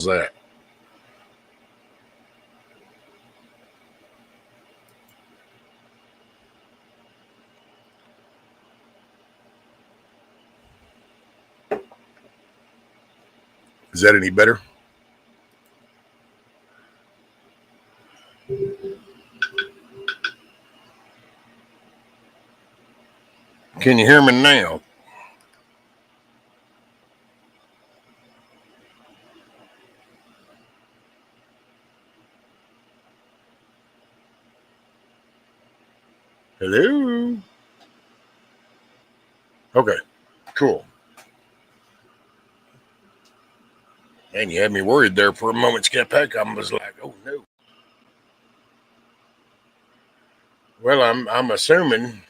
that? Is that any better? Can you hear me now? Hello? Okay, cool. And you had me worried there for a moment, Scat Pack. I was like, oh no. Well, I'm assuming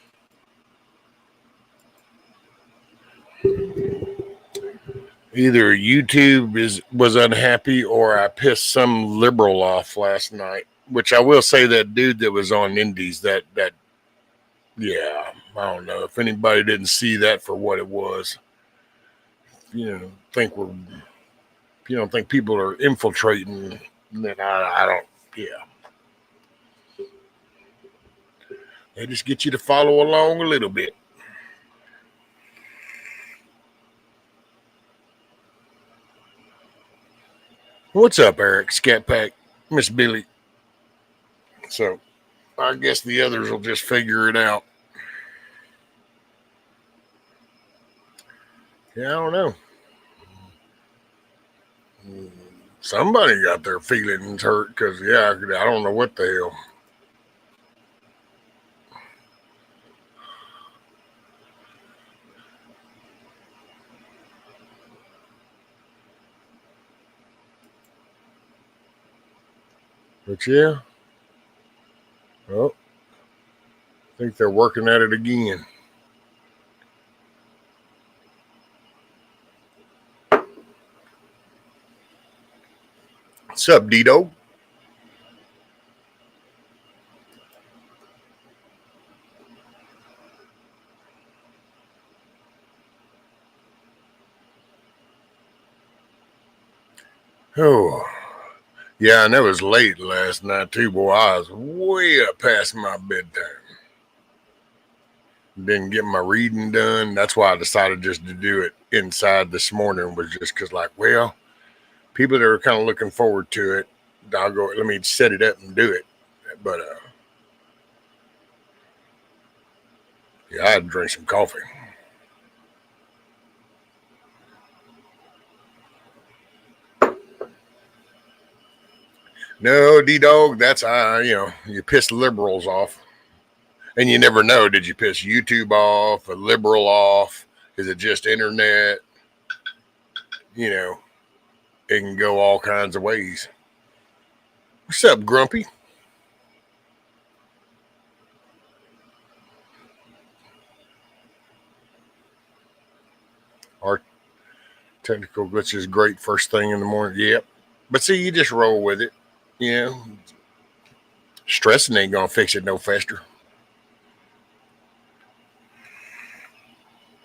either YouTube was unhappy or I pissed some liberal off last night. Which I will say, that dude that was on Indies, that yeah, I don't know if anybody didn't see that for what it was. You know, if you don't think people are infiltrating, then I don't. Yeah, they just get you to follow along a little bit. What's up, Eric, Scat Pack, Miss Billy? So I guess the others will just figure it out. Yeah, I don't know. Somebody got their feelings hurt because, yeah, I don't know what the hell. But yeah, well, I think they're working at it again. What's up, Dito? Oh, yeah, and it was late last night too, boy. I was way up past my bedtime. Didn't get my reading done. That's why I decided just to do it inside this morning, was just because, like, well, people that are kind of looking forward to it, I'll go, let me set it up and do it. But, yeah, I had to drink some coffee. No, D-Dog, that's, you piss liberals off. And you never know, did you piss YouTube off, a liberal off? Is it just internet? You know, it can go all kinds of ways. What's up, Grumpy? Our technical glitch is great first thing in the morning. Yep. But see, you just roll with it. You know, stressing ain't going to fix it no faster.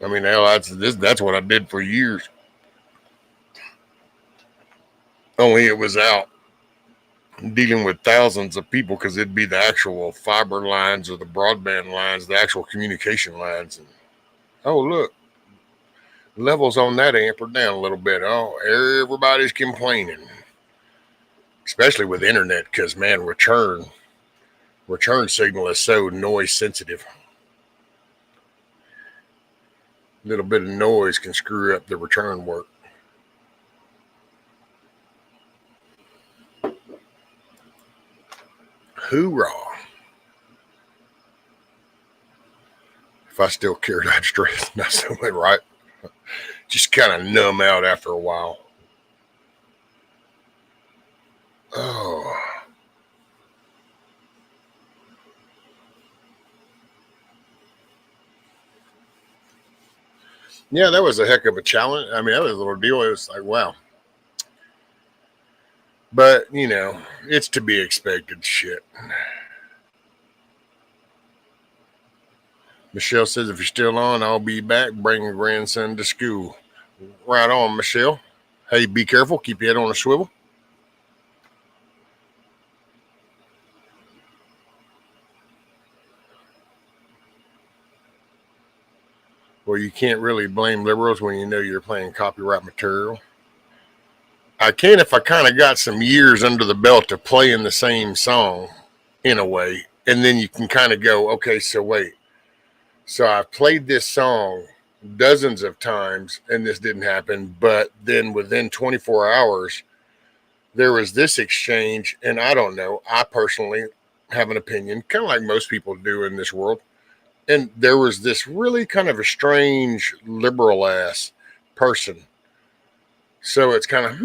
I mean, hell, that's what I did for years. Only it was out dealing with thousands of people, because it'd be the actual fiber lines or the broadband lines, the actual communication lines. And, oh, look, levels on that amp are down a little bit. Oh, everybody's complaining, especially with internet, because, man, return signal is so noise sensitive. A little bit of noise can screw up the return work. Hoorah. If I still carried that stress, not so much, right? Just kind of numb out after a while. Oh. Yeah, that was a heck of a challenge. I mean, that was a little deal. It was like, wow. But, you know, it's to be expected shit. Michelle says, if you're still on, I'll be back. Bring your grandson to school. Right on, Michelle. Hey, be careful. Keep your head on a swivel. Well, you can't really blame liberals when you know you're playing copyright material. I can if I kind of got some years under the belt of playing the same song in a way. And then you can kind of go, okay, so wait. So I've played this song dozens of times and this didn't happen. But then within 24 hours, there was this exchange. And I don't know. I personally have an opinion, kind of like most people do in this world. And there was this really kind of a strange liberal ass person. So it's kind of,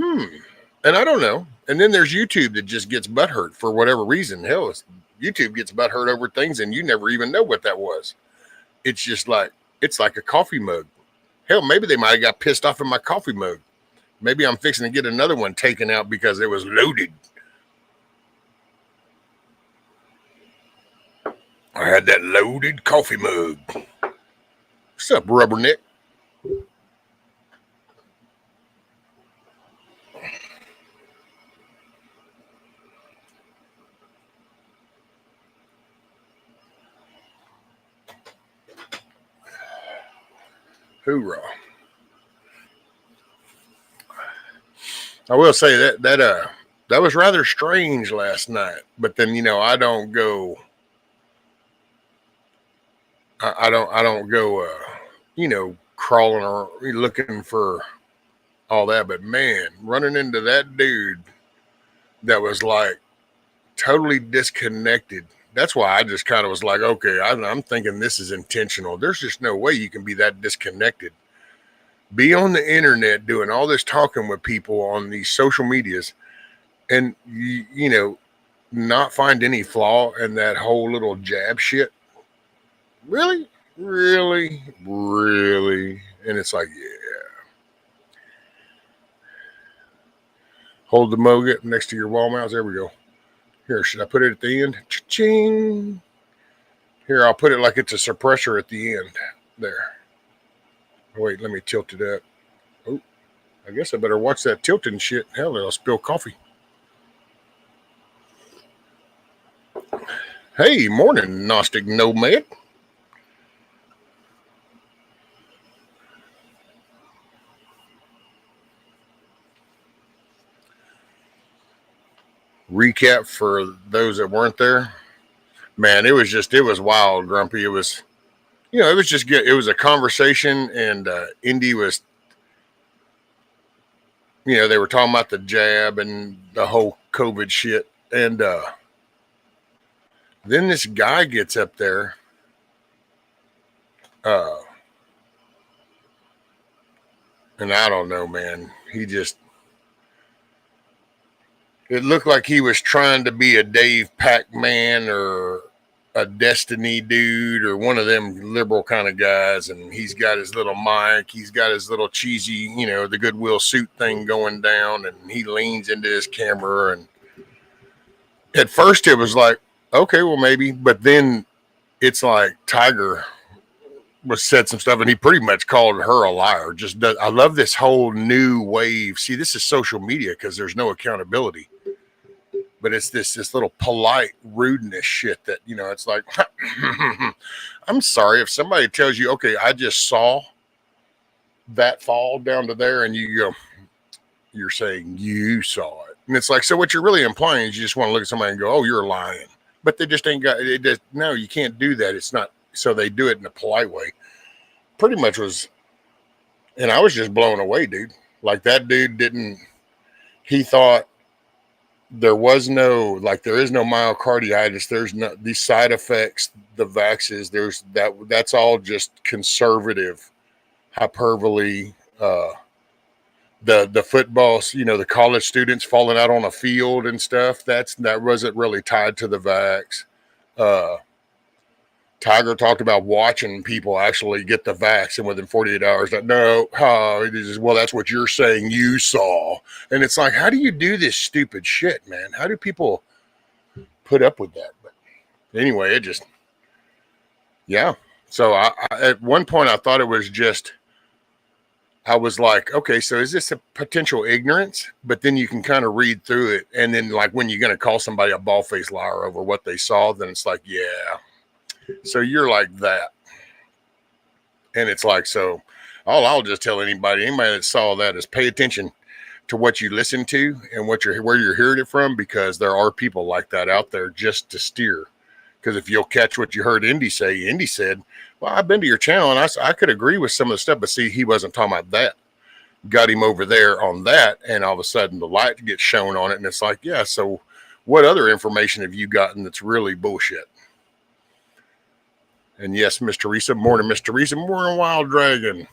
and I don't know. And then there's YouTube that just gets butthurt for whatever reason. Hell, YouTube gets butthurt over things and you never even know what that was. It's just like, it's like a coffee mug. Hell, maybe they might have got pissed off in my coffee mug. Maybe I'm fixing to get another one taken out because it was loaded. I had that loaded coffee mug. What's up, Rubberneck? Hoorah. I will say that was rather strange last night. But then, you know, I don't go, you know, crawling or looking for all that. But man, running into that dude that was like totally disconnected. That's why I just kind of was like, okay, I'm thinking this is intentional. There's just no way you can be that disconnected. Be on the internet doing all this talking with people on these social medias and, you know, not find any flaw in that whole little jab shit. Really? Really? Really? And it's like, yeah. Hold the moget next to your wall mouse. There we go. Here, should I put it at the end? Cha-ching. Here, I'll put it like it's a suppressor at the end. There. Oh, wait, let me tilt it up. Oh, I guess I better watch that tilting shit. Hell, I'll spill coffee. Hey, morning, Gnostic Nomad. Recap for those that weren't there. Man, it was wild, Grumpy. It was, you know, it was just good. It was a conversation, and Indy was, you know, they were talking about the jab and the whole COVID shit. And then this guy gets up there. And I don't know, man. It looked like he was trying to be a Dave Pac-Man or a Destiny dude or one of them liberal kind of guys. And he's got his little mic. He's got his little cheesy, you know, the Goodwill suit thing going down. And he leans into his camera. And at first it was like, okay, well, maybe. But then it's like Tiger was said some stuff and he pretty much called her a liar. I love this whole new wave. See, this is social media because there's no accountability. But it's this little polite rudeness shit that, you know, it's like, I'm sorry if somebody tells you, okay, I just saw that fall down to there, and you go, you're saying you saw it. And it's like, so what you're really implying is you just want to look at somebody and go, oh, you're lying. But they just ain't got it. Just, no, you can't do that. It's not. So they do it in a polite way. Pretty much was, and I was just blown away, dude. Like that dude didn't, he thought, there is no myocarditis. There's no these side effects, the vaxes. That's all just conservative hyperbole. The football, you know, the college students falling out on a field and stuff. That wasn't really tied to the vax. Tiger talked about watching people actually get the vax, and within 48 hours, well, that's what you're saying you saw. And it's like, how do you do this stupid shit, man? How do people put up with that? But anyway, it just, yeah. So I at one point, I thought it was just, I was like, okay, so is this a potential ignorance? But then you can kind of read through it. And then, like, when you're going to call somebody a bald-faced liar over what they saw, then it's like, yeah. So you're like that. And it's like, so all I'll just tell anybody that saw that is pay attention to what you listen to and where you're hearing it from, because there are people like that out there just to steer. Because if you'll catch what you heard Indy say, Indy said, well, I've been to your channel and I could agree with some of the stuff, but see, he wasn't talking about that. Got him over there on that, and all of a sudden the light gets shown on it, and it's like, yeah, so what other information have you gotten that's really bullshit? And yes, Miss Teresa, morning, Miss Teresa, morning, Wild Dragon.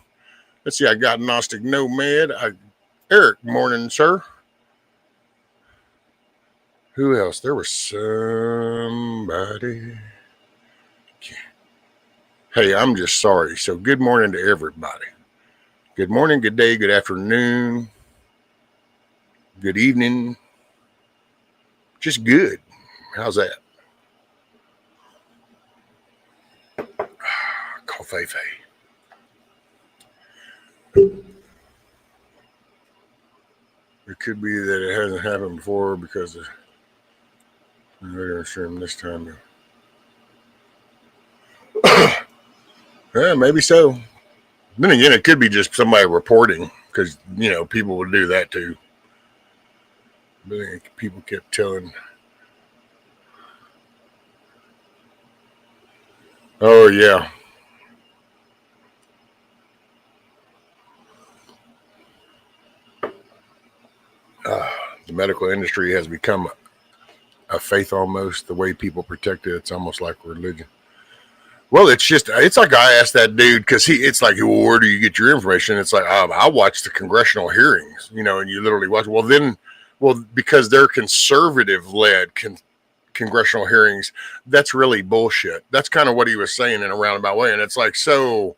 Let's see, I got Gnostic Nomad. Eric, morning, sir. Who else? There was somebody. Hey, I'm just sorry. So good morning to everybody. Good morning, good day, good afternoon, good evening. Just good. How's that? Call Faye. It could be that it hasn't happened before because of this time. Yeah, maybe so. Then again, it could be just somebody reporting, because, you know, people would do that too. But people kept telling. Oh, yeah. The medical industry has become a faith almost. The way people protect it, it's almost like religion. Well, it's like I asked that dude, because it's like, well, where do you get your information? It's like, I watch the congressional hearings, you know, and you literally watch. Well, because they're conservative-led congressional hearings, that's really bullshit. That's kind of what he was saying in a roundabout way. And it's like, so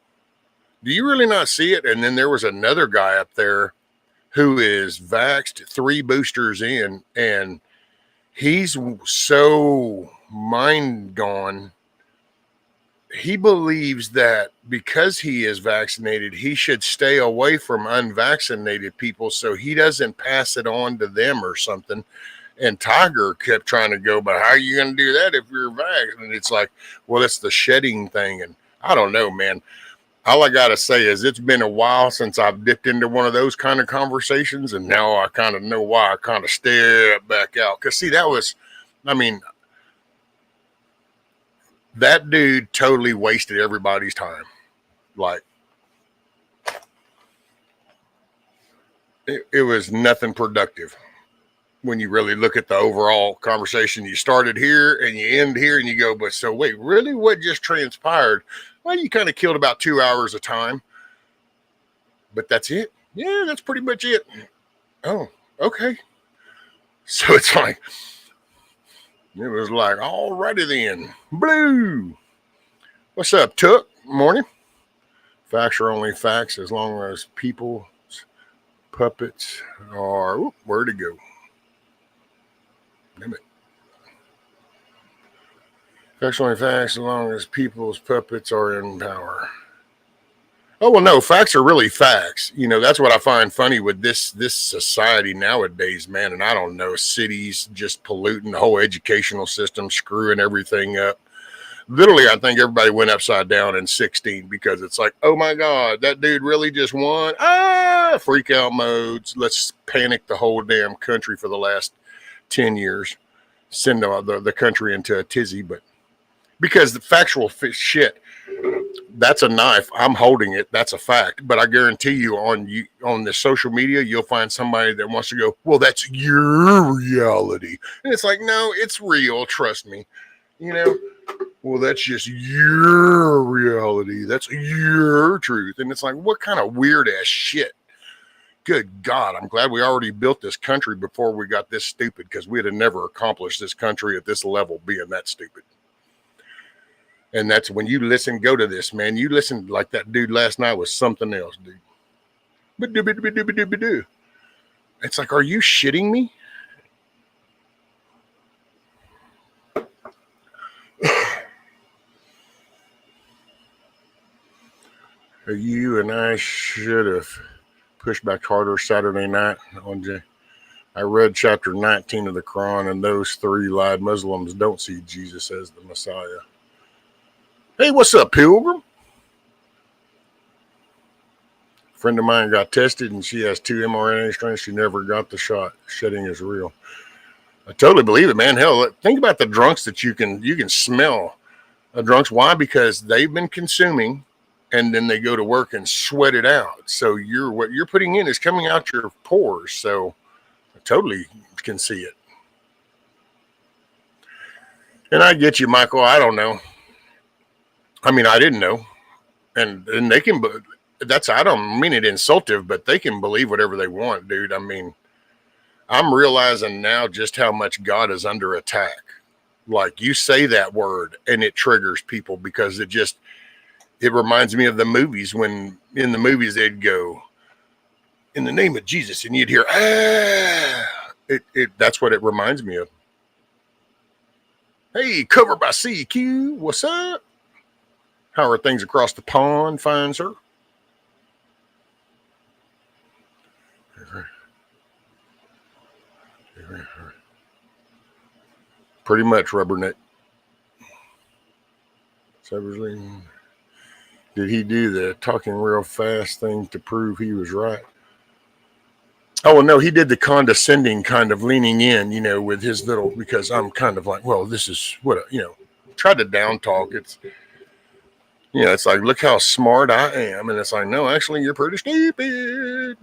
do you really not see it? And then there was another guy up there who is vaxxed 3 boosters in, and he's so mind gone. He believes that because he is vaccinated, he should stay away from unvaccinated people so he doesn't pass it on to them or something. And Tiger kept trying to go, but how are you going to do that if you're vaccinated? And it's like, well, it's the shedding thing. And I don't know, man. All I got to say is it's been a while since I've dipped into one of those kind of conversations. And now I kind of know why I kind of step back out. Because, see, that dude totally wasted everybody's time. Like, it was nothing productive. When you really look at the overall conversation, you started here and you end here and you go, but so wait, really what just transpired? Well, you kind of killed about 2 hours of time, but that's it. Yeah, that's pretty much it. Oh, okay. So it's like, it was like, alrighty then. Blue. What's up, Tuck? Morning. Facts are only facts as long as people's puppets are, where to go? Damn it. Facts only facts as long as people's puppets are in power. Oh, well, no, facts are really facts. You know, that's what I find funny with this society nowadays, man. And I don't know, cities just polluting the whole educational system, screwing everything up. Literally, I think everybody went upside down in 16 because it's like, oh my God, that dude really just won. Freak out modes. Let's panic the whole damn country for the last 10 years. Send the country into a tizzy. But because the factual shit, that's a knife. I'm holding it. That's a fact. But I guarantee you on the social media, you'll find somebody that wants to go, well, that's your reality. And it's like, no, it's real. Trust me. You know, well, that's just your reality. That's your truth. And it's like, what kind of weird ass shit? Good God, I'm glad we already built this country before we got this stupid, because we'd have never accomplished this country at this level being that stupid. And that's when you listen, go to this, man. You listen like that dude last night was something else, dude. It's like, are you shitting me? You and I should have pushed back harder Saturday night on J. I read chapter 19 of the Quran, and those 3 lied Muslims don't see Jesus as the Messiah. Hey, what's up, Pilgrim? friend of mine got tested and she has 2 mRNA strands. She never got the shot. Shedding is real. I totally believe it, man. Hell, think about the drunks that you can smell. Drunks, why? Because they've been consuming, and then they go to work and sweat it out. So what you're putting in is coming out your pores. So I totally can see it. And I get you, Michael. I don't know. I mean, I didn't know, and they can. I don't mean it insultive, but they can believe whatever they want, dude. I mean, I'm realizing now just how much God is under attack. Like, you say that word and it triggers people because it reminds me of the movies, when in the movies they'd go, in the name of Jesus, and you'd hear, that's what it reminds me of. Hey, covered by CQ, what's up? How are things across the pond, fine sir? Pretty much, Rubberneck. Did he do the talking real fast thing to prove he was right? Oh, well, no, he did the condescending kind of leaning in, with his little, because I'm kind of like, well, this is what, tried to down talk. It's, it's like, look how smart I am. And it's like, no, actually, you're pretty stupid.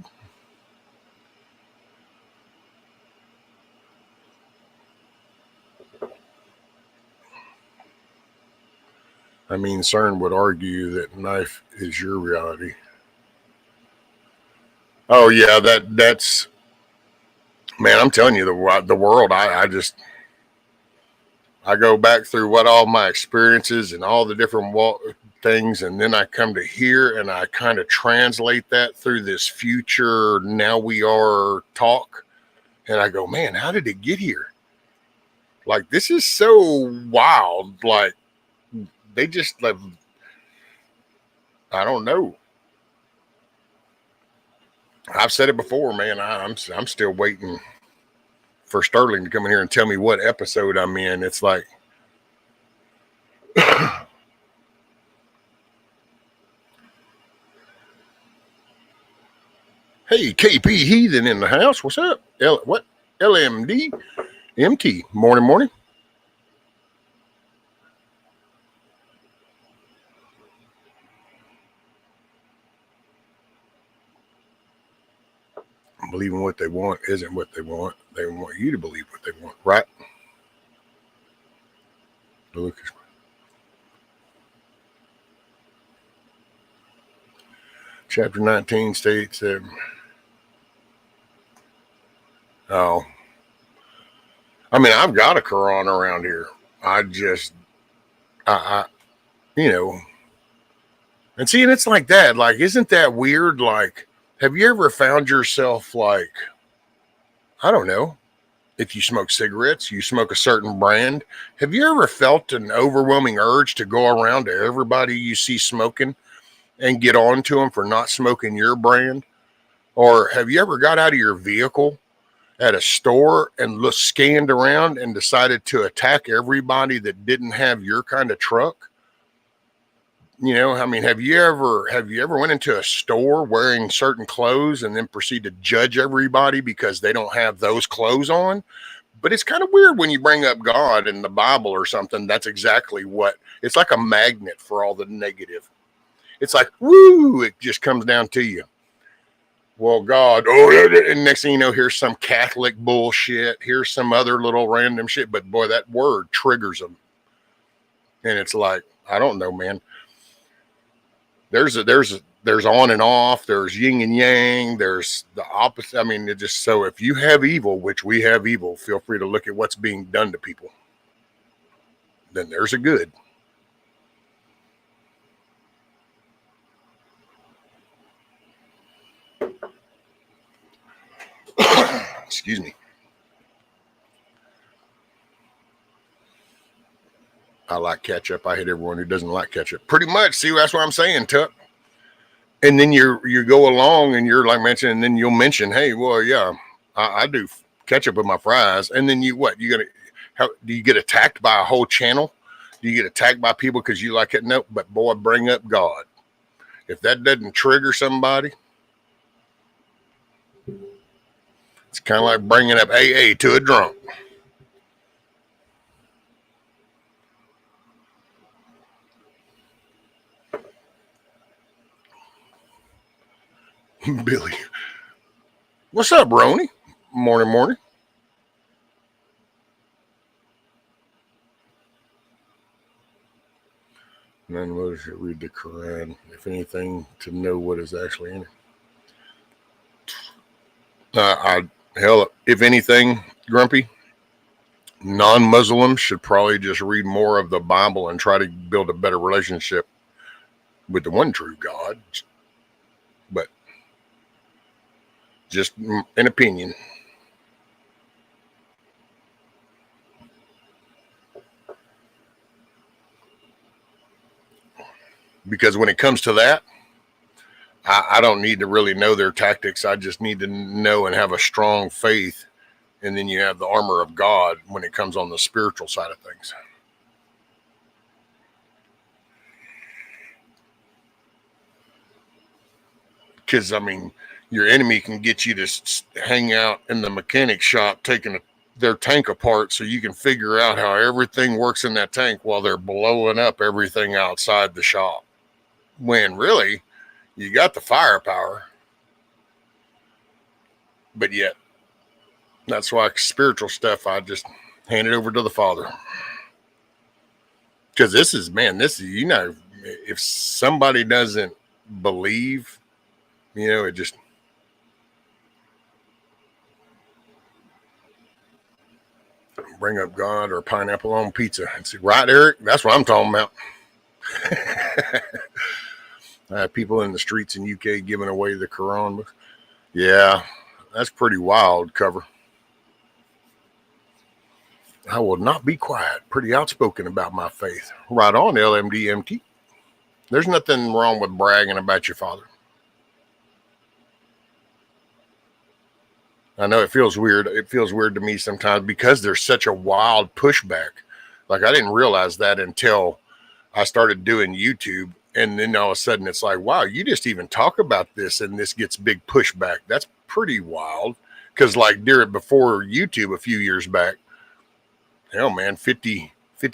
I mean, CERN would argue that knife is your reality. Oh, yeah, that's, man, I'm telling you, the world, I go back through what all my experiences and all the different things, and then I come to here and I kind of translate that through this future now we are talk, and I go, man, how did it get here? Like, this is so wild. Like, they just like, I don't know. I've said it before, man. I'm still waiting for Sterling to come in here and tell me what episode I'm in. It's like, hey, KP Heathen in the house. What's up? What? LMD? MT. Morning. Believing what they want isn't what they want. They want you to believe what they want, right? Lucas. Chapter 19 states that, I mean, I've got a Quran around here. And see, and it's like that. Like, isn't that weird? Like, have you ever found yourself like, I don't know, if you smoke cigarettes, you smoke a certain brand. Have you ever felt an overwhelming urge to go around to everybody you see smoking and get on to them for not smoking your brand? Or have you ever got out of your vehicle at a store and scanned around and decided to attack everybody that didn't have your kind of truck? I mean, have you ever went into a store wearing certain clothes and then proceed to judge everybody because they don't have those clothes on? But it's kind of weird when you bring up God and the Bible or something. That's exactly what it's like, a magnet for all the negative. It's like, woo, it just comes down to you. Well, God, and next thing you know, here's some Catholic bullshit. Here's some other little random shit. But boy, that word triggers them. And it's like, I don't know, man. There's on and off. There's yin and yang. There's the opposite. I mean, it just, so if you have evil, which we have evil, feel free to look at what's being done to people. Then there's a good. Excuse me. I like ketchup. I hate everyone who doesn't like ketchup. Pretty much. See, that's what I'm saying, Tuck. And then you go along and you're like mentioning, and then you'll mention, hey, well, yeah, I do ketchup with my fries. And then do you get attacked by a whole channel? Do you get attacked by people because you like it? Nope. But boy, bring up God. If that doesn't trigger somebody, It's kind of like bringing up AA to a drunk. Billy. What's up, Roni? Morning. None of us should read the Quran, if anything, to know what is actually in it. Hell, if anything, Grumpy, non-Muslims should probably just read more of the Bible and try to build a better relationship with the one true God. But just an opinion. Because when it comes to that, I don't need to really know their tactics. I just need to know and have a strong faith. And then you have the armor of God when it comes on the spiritual side of things. Because, I mean, your enemy can get you to hang out in the mechanic shop taking their tank apart so you can figure out how everything works in that tank while they're blowing up everything outside the shop. When really, you got the firepower. But yet, that's why spiritual stuff, I just hand it over to the Father. Because this is, if somebody doesn't believe, it just... Bring up God or pineapple on pizza. Right, Eric? That's what I'm talking about. I have people in the streets in UK giving away the Quran. Yeah, that's pretty wild cover. I will not be quiet. Pretty outspoken about my faith. Right on, LMDMT. There's nothing wrong with bragging about your father. I know it feels weird. It feels weird to me sometimes because there's such a wild pushback. Like, I didn't realize that until I started doing YouTube. And then all of a sudden it's like, wow, you just even talk about this and this gets big pushback. That's pretty wild. Because like before YouTube a few years back, hell man, 50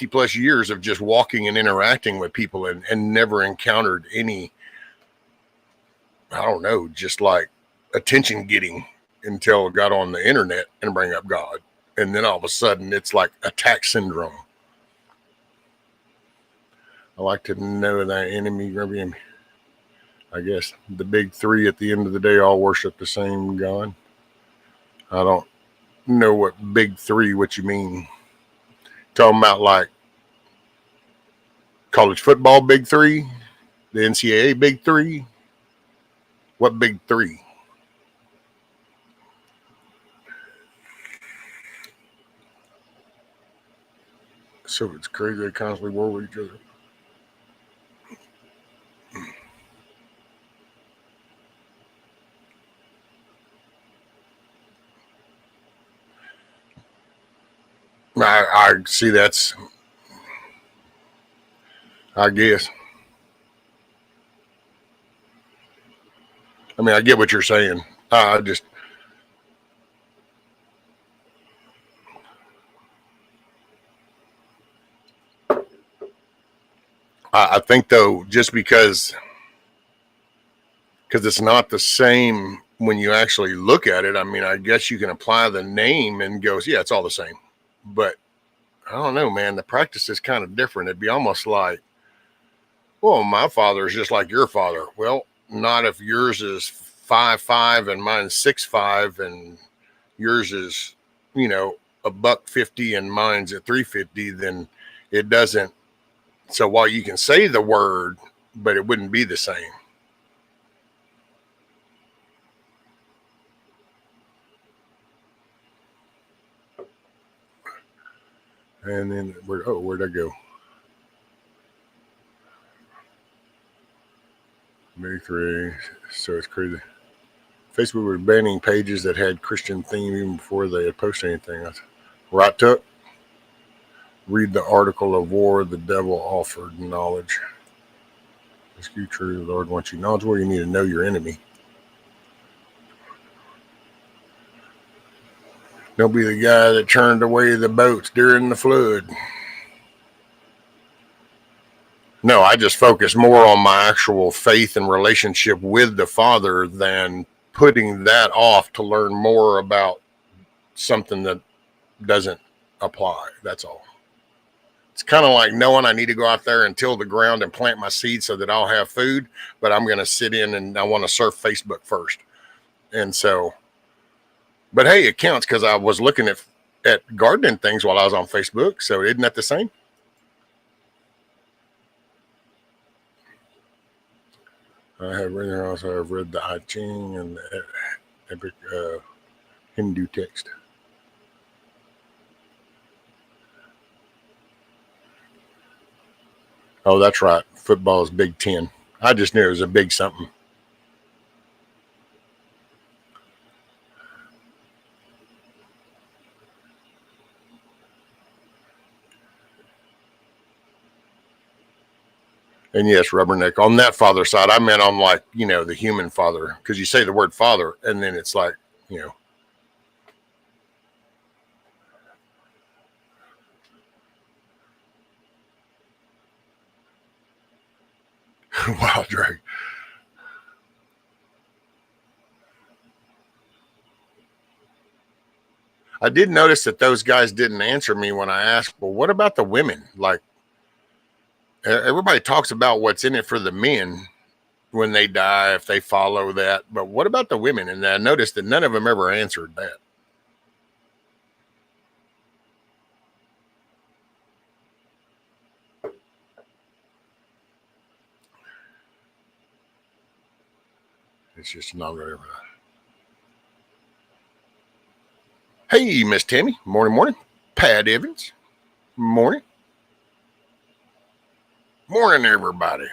plus years of just walking and interacting with people and never encountered any, I don't know, just like attention getting until it got on the internet and bring up God. And then all of a sudden it's like attack syndrome. I like to know that enemy. I guess the big three at the end of the day all worship the same God. I don't know what big three, what you mean. Talking about like college football big three, the NCAA big three. What big three? So it's crazy they constantly war with each other. I see that's, I guess. I mean, I get what you're saying. I think though, just because it's not the same when you actually look at it. I mean, I guess you can apply the name and goes, yeah, it's all the same. But I don't know, man. The practice is kind of different. It'd be almost like, well, my father is just like your father. Well, not if yours is 5'5" and mine's 6'5", and yours is, $150 and mine's at 350. Then it doesn't. So while you can say the word, but it wouldn't be the same. And then where'd I go? Maybe 3. So it's crazy. Facebook was banning pages that had Christian theme even before they had posted anything. Right, Tuck? Read the article of war the devil offered knowledge. It's you true, the Lord wants you knowledge. Well, you need to know your enemy. Don't be the guy that turned away the boats during the flood. No, I just focus more on my actual faith and relationship with the Father than putting that off to learn more about something that doesn't apply. That's all. It's kind of like knowing I need to go out there and till the ground and plant my seed so that I'll have food, but I'm going to sit in and I want to surf Facebook first. And so, but hey, it counts because I was looking at gardening things while I was on Facebook. So isn't that the same? I've read the I Ching and the epic Hindu text. Oh, that's right. Football is Big Ten. I just knew it was a big something. And yes, Rubberneck, on that father side, I meant on like, the human father, because you say the word father and then it's like, wild drag. I did notice that those guys didn't answer me when I asked, well, what about the women? Like, everybody talks about what's in it for the men when they die, if they follow that. But what about the women? And I noticed that none of them ever answered that. It's just not really. Hey, Miss Tammy. Morning. Pat Evans. Morning. Morning, everybody.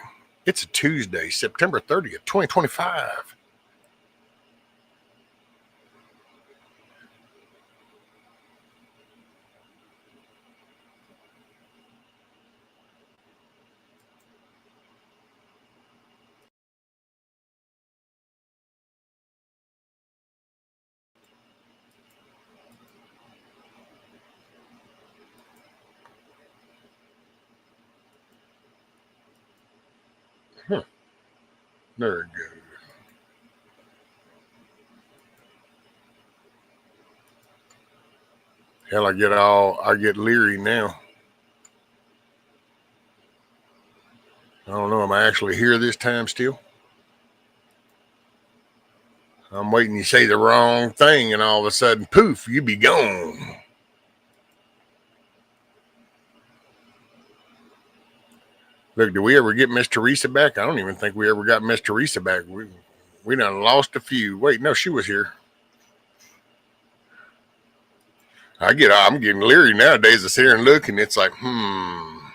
It's a Tuesday, September 30th, 2025. There it goes. Hell, I get leery now. I don't know. Am I actually here this time still? I'm waiting you say the wrong thing and all of a sudden, poof, you be gone. Look, did we ever get Miss Teresa back? I don't even think we ever got Miss Teresa back. We done lost a few. Wait, no, she was here. I'm getting leery nowadays to sit here and look, and it's like, am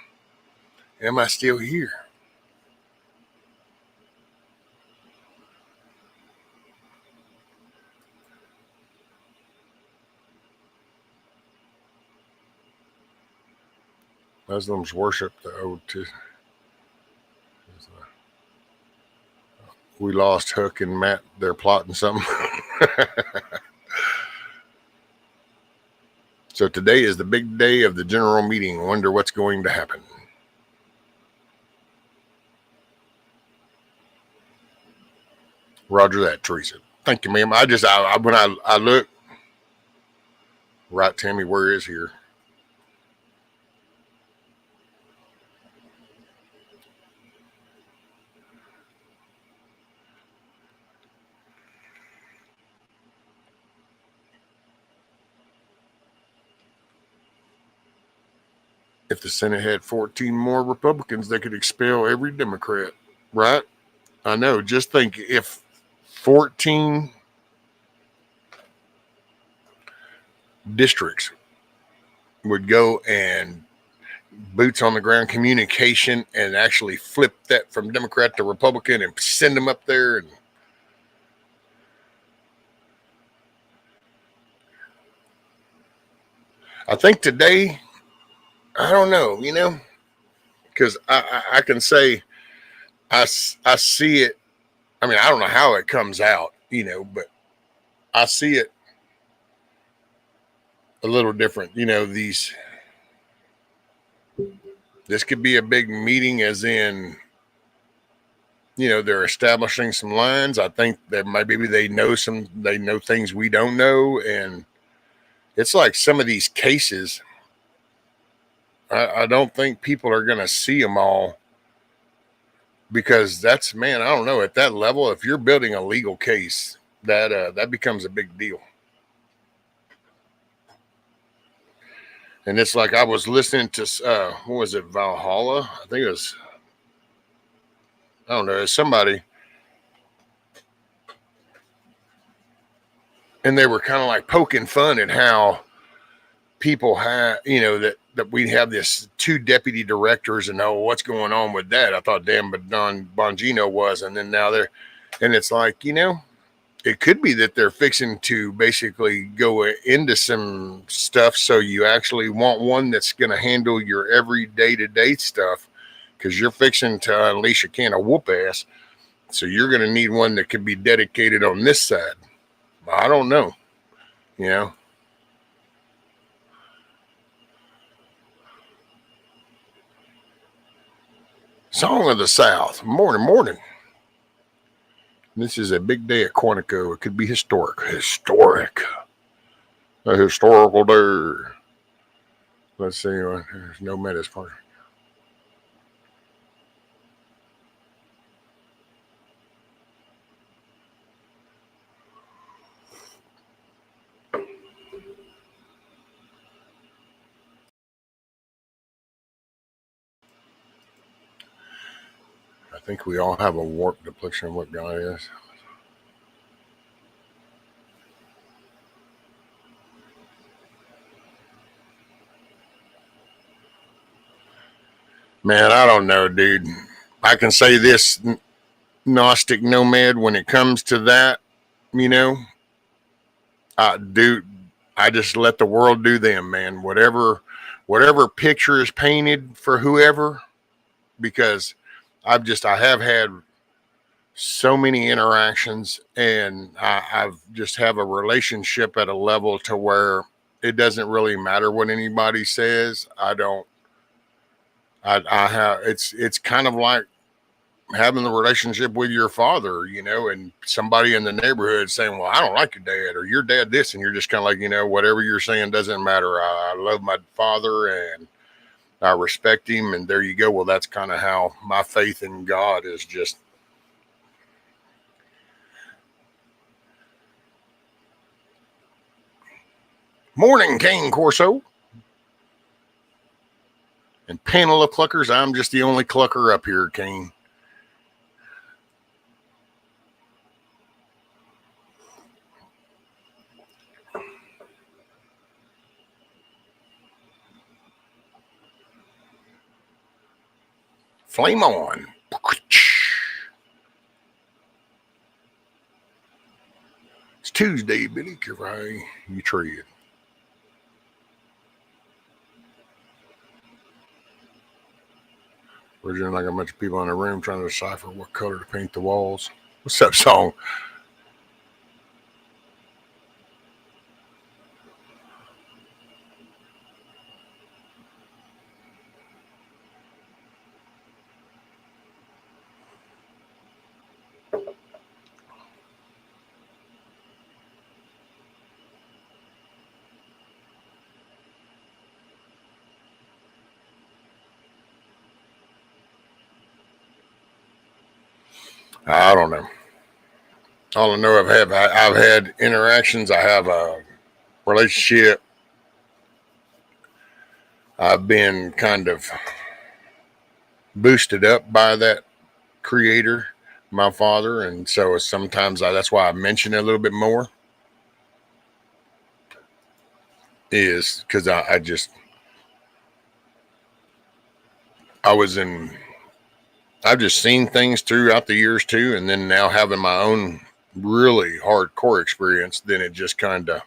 I still here? Muslims worship the old. We lost Hook and Matt. They're plotting something. So today is the big day of the general meeting. Wonder what's going to happen. Roger that, Teresa. Thank you, ma'am. When I look, right, Tammy, where is here? If the Senate had 14 more Republicans, they could expel every Democrat, right? I know. Just think if 14 districts would go and boots on the ground communication and actually flip that from Democrat to Republican and send them up there. And I think today, I don't know, because I can say I see it. I mean, I don't know how it comes out, but I see it a little different. This could be a big meeting, as in, they're establishing some lines. I think that maybe they know things we don't know. And it's like some of these cases, I don't think people are going to see them all, because man, I don't know, at that level, if you're building a legal case, that becomes a big deal. And it's like, I was listening to, what was it, Valhalla? I think it was, I don't know, somebody, and they were kind of like poking fun at how people have, that we have this 2 deputy directors, and what's going on with that? I thought damn, but Don Bongino was, and then now and it's like, it could be that they're fixing to basically go into some stuff. So you actually want one that's going to handle your every day-to-day stuff, because you're fixing to unleash a can of whoop ass. So you're going to need one that can be dedicated on this side. I don't know, Song of the South. Morning. This is a big day at Quantico. It could be historic. A historical day. Let's see. There's no Metas part. I think we all have a warped depiction of what God is. Man, I don't know, dude. I can say this, Gnostic Nomad, when it comes to that, I just let the world do them, man. Whatever picture is painted for whoever, because I have had so many interactions, and I've just have a relationship at a level to where it doesn't really matter what anybody says. I have, it's kind of like having the relationship with your father, and somebody in the neighborhood saying, well, I don't like your dad, or your dad this, and you're just kind of like, whatever you're saying doesn't matter. I love my father and I respect him, and there you go. Well, that's kind of how my faith in God is. Just morning, Kane Corso. And panel of cluckers, I'm just the only clucker up here, Kane. Flame on. It's Tuesday, Billy. Careful how you tread. We're just like a bunch of people in a room trying to decipher what color to paint the walls. What's that song? I don't know. All I know, I've had interactions. I have a relationship. I've been kind of boosted up by that creator, my father, and so sometimes that's why I mention it a little bit more. Is because I've just seen things throughout the years too, and then now having my own really hardcore experience, then it just kind of,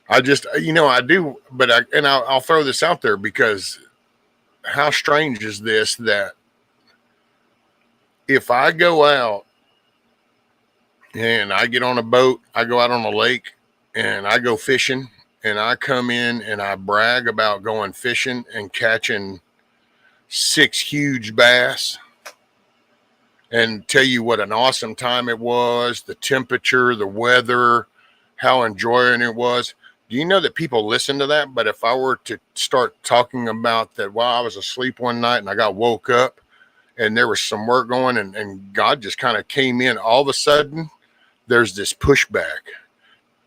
I do, but I'll throw this out there, because how strange is this, that if I go out and I get on a boat, I go out on a lake, and I go fishing, and I come in and I brag about going fishing and catching 6 huge bass and tell you what an awesome time it was, the temperature, the weather, how enjoying it was. Do you know that people listen to that? But if I were to start talking about that while I was asleep one night and I got woke up and there was some work going and God just kind of came in, all of a sudden there's this pushback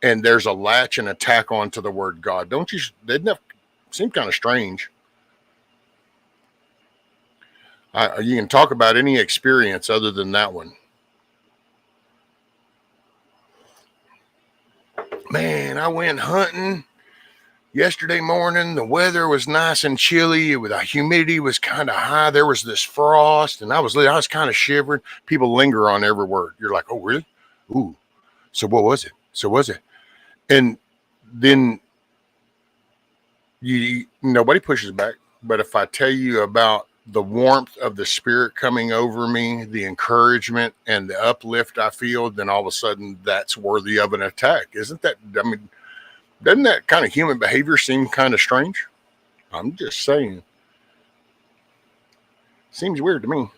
and there's a latch and attack onto the word God. Don't you? Doesn't that seem kind of strange? You can talk about any experience other than that one. Man, I went hunting yesterday morning. The weather was nice and chilly. The humidity was kind of high. There was this frost, and I was kind of shivering. People linger on every word. You're like, oh, really? Ooh. So what was it? So was it? And then nobody pushes back. But if I tell you about the warmth of the spirit coming over me, the encouragement and the uplift I feel, then all of a sudden that's worthy of an attack. Isn't that? I mean, doesn't that kind of human behavior seem kind of strange? I'm just saying. Seems weird to me.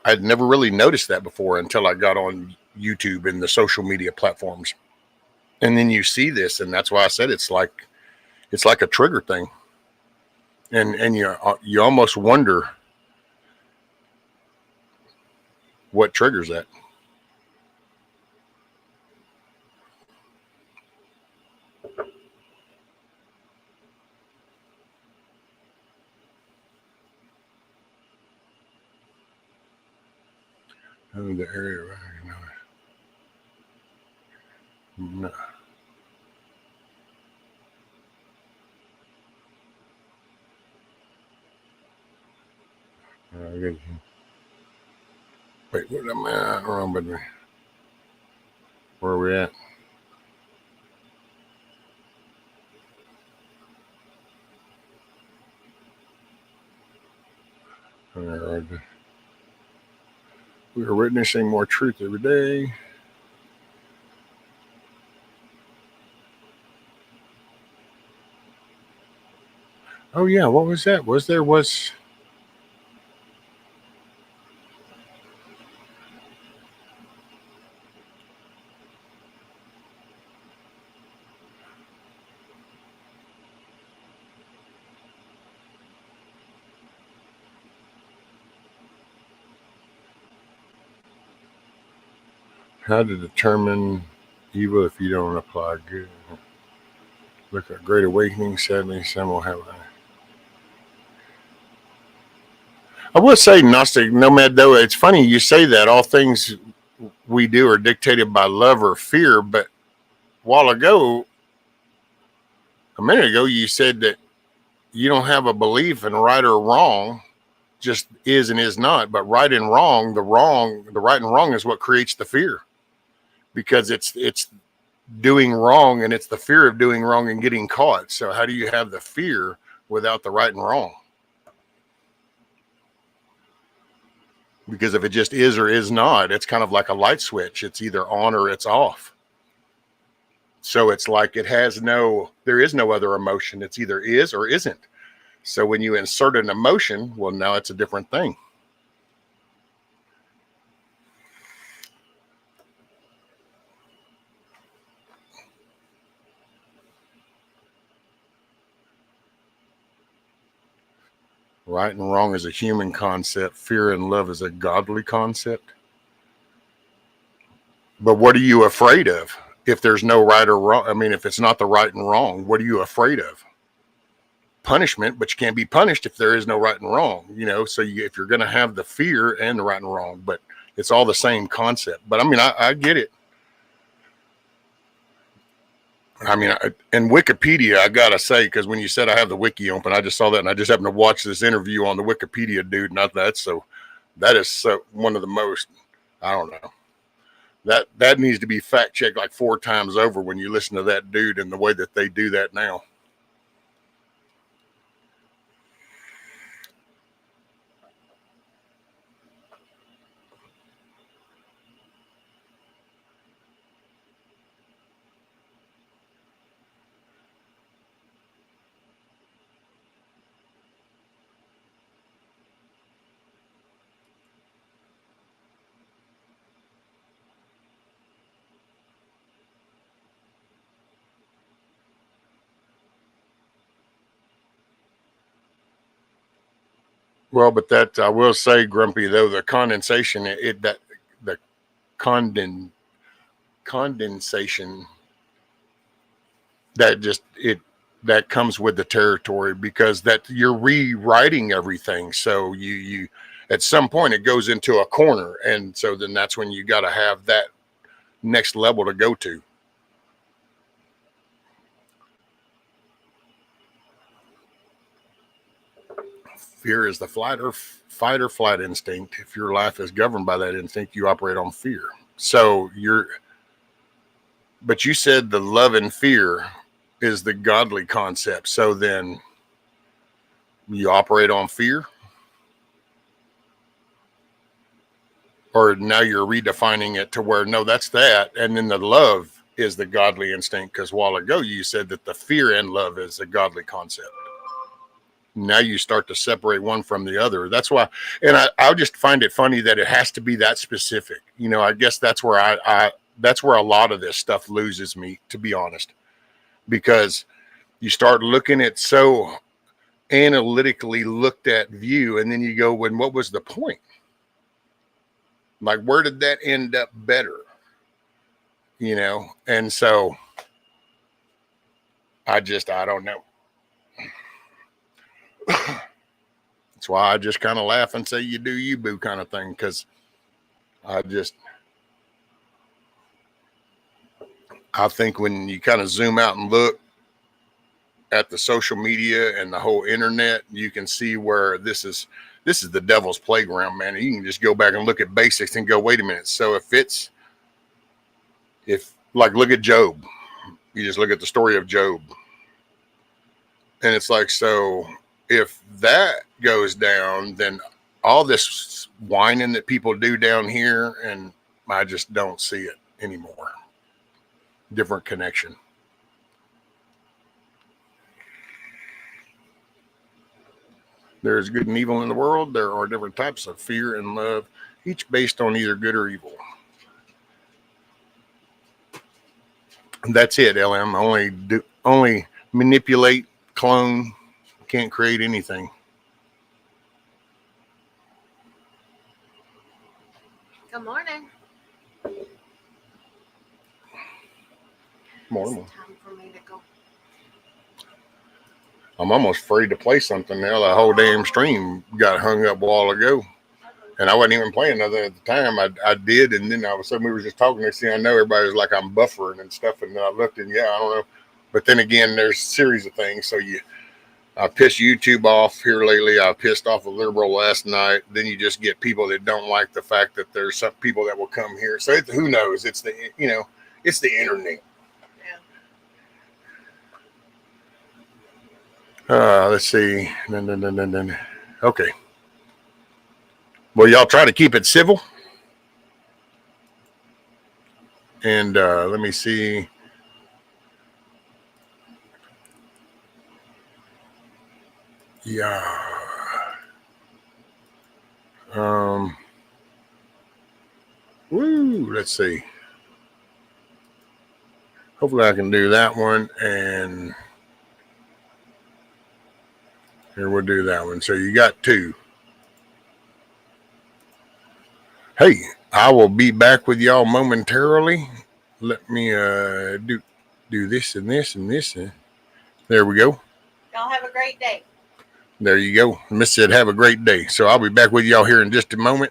I'd never really noticed that before until I got on YouTube and the social media platforms. And then you see this, and that's why I said it's like a trigger thing. And you almost wonder what triggers that. Oh, the area, no. Wait, what am I wrong? But where are we at? We are witnessing more truth every day. Oh yeah, what was that? Was how to determine evil if you don't apply good? Look at Great Awakening. Sadly, some will have. I will say, Gnostic Nomad, though, it's funny you say that. All things we do are dictated by love or fear. But a minute ago, you said that you don't have a belief in right or wrong, just is and is not. But right and wrong, the right and wrong is what creates the fear because it's doing wrong and it's the fear of doing wrong and getting caught. So how do you have the fear without the right and wrong? Because if it just is or is not, it's kind of like a light switch. It's either on or it's off. So it's like there is no other emotion. It's either is or isn't. So when you insert an emotion, well, now it's a different thing. Right and wrong is a human concept. Fear and love is a godly concept. But what are you afraid of? If there's no right or wrong, I mean, if it's not the right and wrong, what are you afraid of? Punishment, but you can't be punished if there is no right and wrong, So if you're going to have the fear and the right and wrong, but it's all the same concept. But I mean, I get it. I mean, and Wikipedia, I gotta say, because when you said I have the wiki open, I just saw that, and I just happened to watch this interview on the Wikipedia dude. Not that, so that is one of the most. I don't know. That needs to be fact checked like 4 times over when you listen to that dude and the way that they do that now. Well, but that I will say, Grumpy, though, the condensation, it that the conden condensation that just it that comes with the territory because that you're rewriting everything. So you at some point it goes into a corner, and so then that's when you got to have that next level to go to. Fear is the fight or flight instinct. If your life is governed by that instinct, you operate on fear. So but you said the love and fear is the godly concept. So then you operate on fear, or now you're redefining it to where no, that's that, and then the love is the godly instinct. Because a while ago you said that the fear and love is a godly concept. Now you start to separate one from the other. That's why, and I just find it funny that it has to be that specific. I guess that's where that's where a lot of this stuff loses me, to be honest, because you start looking at so analytically looked at view, and then you go, when what was the point? Like, where did that end up better? And so I don't know. That's why I just kind of laugh and say, you do you, boo, kind of thing. Because I think when you kind of zoom out and look at the social media and the whole internet, you can see where this is the devil's playground, man. You can just go back and look at basics and go, wait a minute. So if look at Job, you just look at the story of Job, and it's like, so if that goes down, then all this whining that people do down here, and I just don't see it anymore. Different connection. There is good and evil in the world. There are different types of fear and love, each based on either good or evil. And that's it, LM. Only manipulate, clone, can't create anything. Good morning. Morning. It's time for me to go. I'm almost afraid to play something now. The whole damn stream got hung up a while ago. And I wasn't even playing nothing at the time. I did, and then all of a sudden we were just talking. Next thing I know, everybody was like, I'm buffering and stuff. And then I looked, and I don't know. But then again, there's a series of things. So I pissed YouTube off here lately. I pissed off a liberal last night. Then you just get people that don't like the fact that there's some people that will come here. So who knows? It's it's the internet. Yeah. Let's see. Okay. Well, y'all try to keep it civil. And let me see. Yeah. Let's see. Hopefully I can do that one, and here we'll do that one. So you got two. Hey, I will be back with y'all momentarily. Let me do this and this and this. There we go. Y'all have a great day. There you go. Miss said, have a great day. So I'll be back with y'all here in just a moment.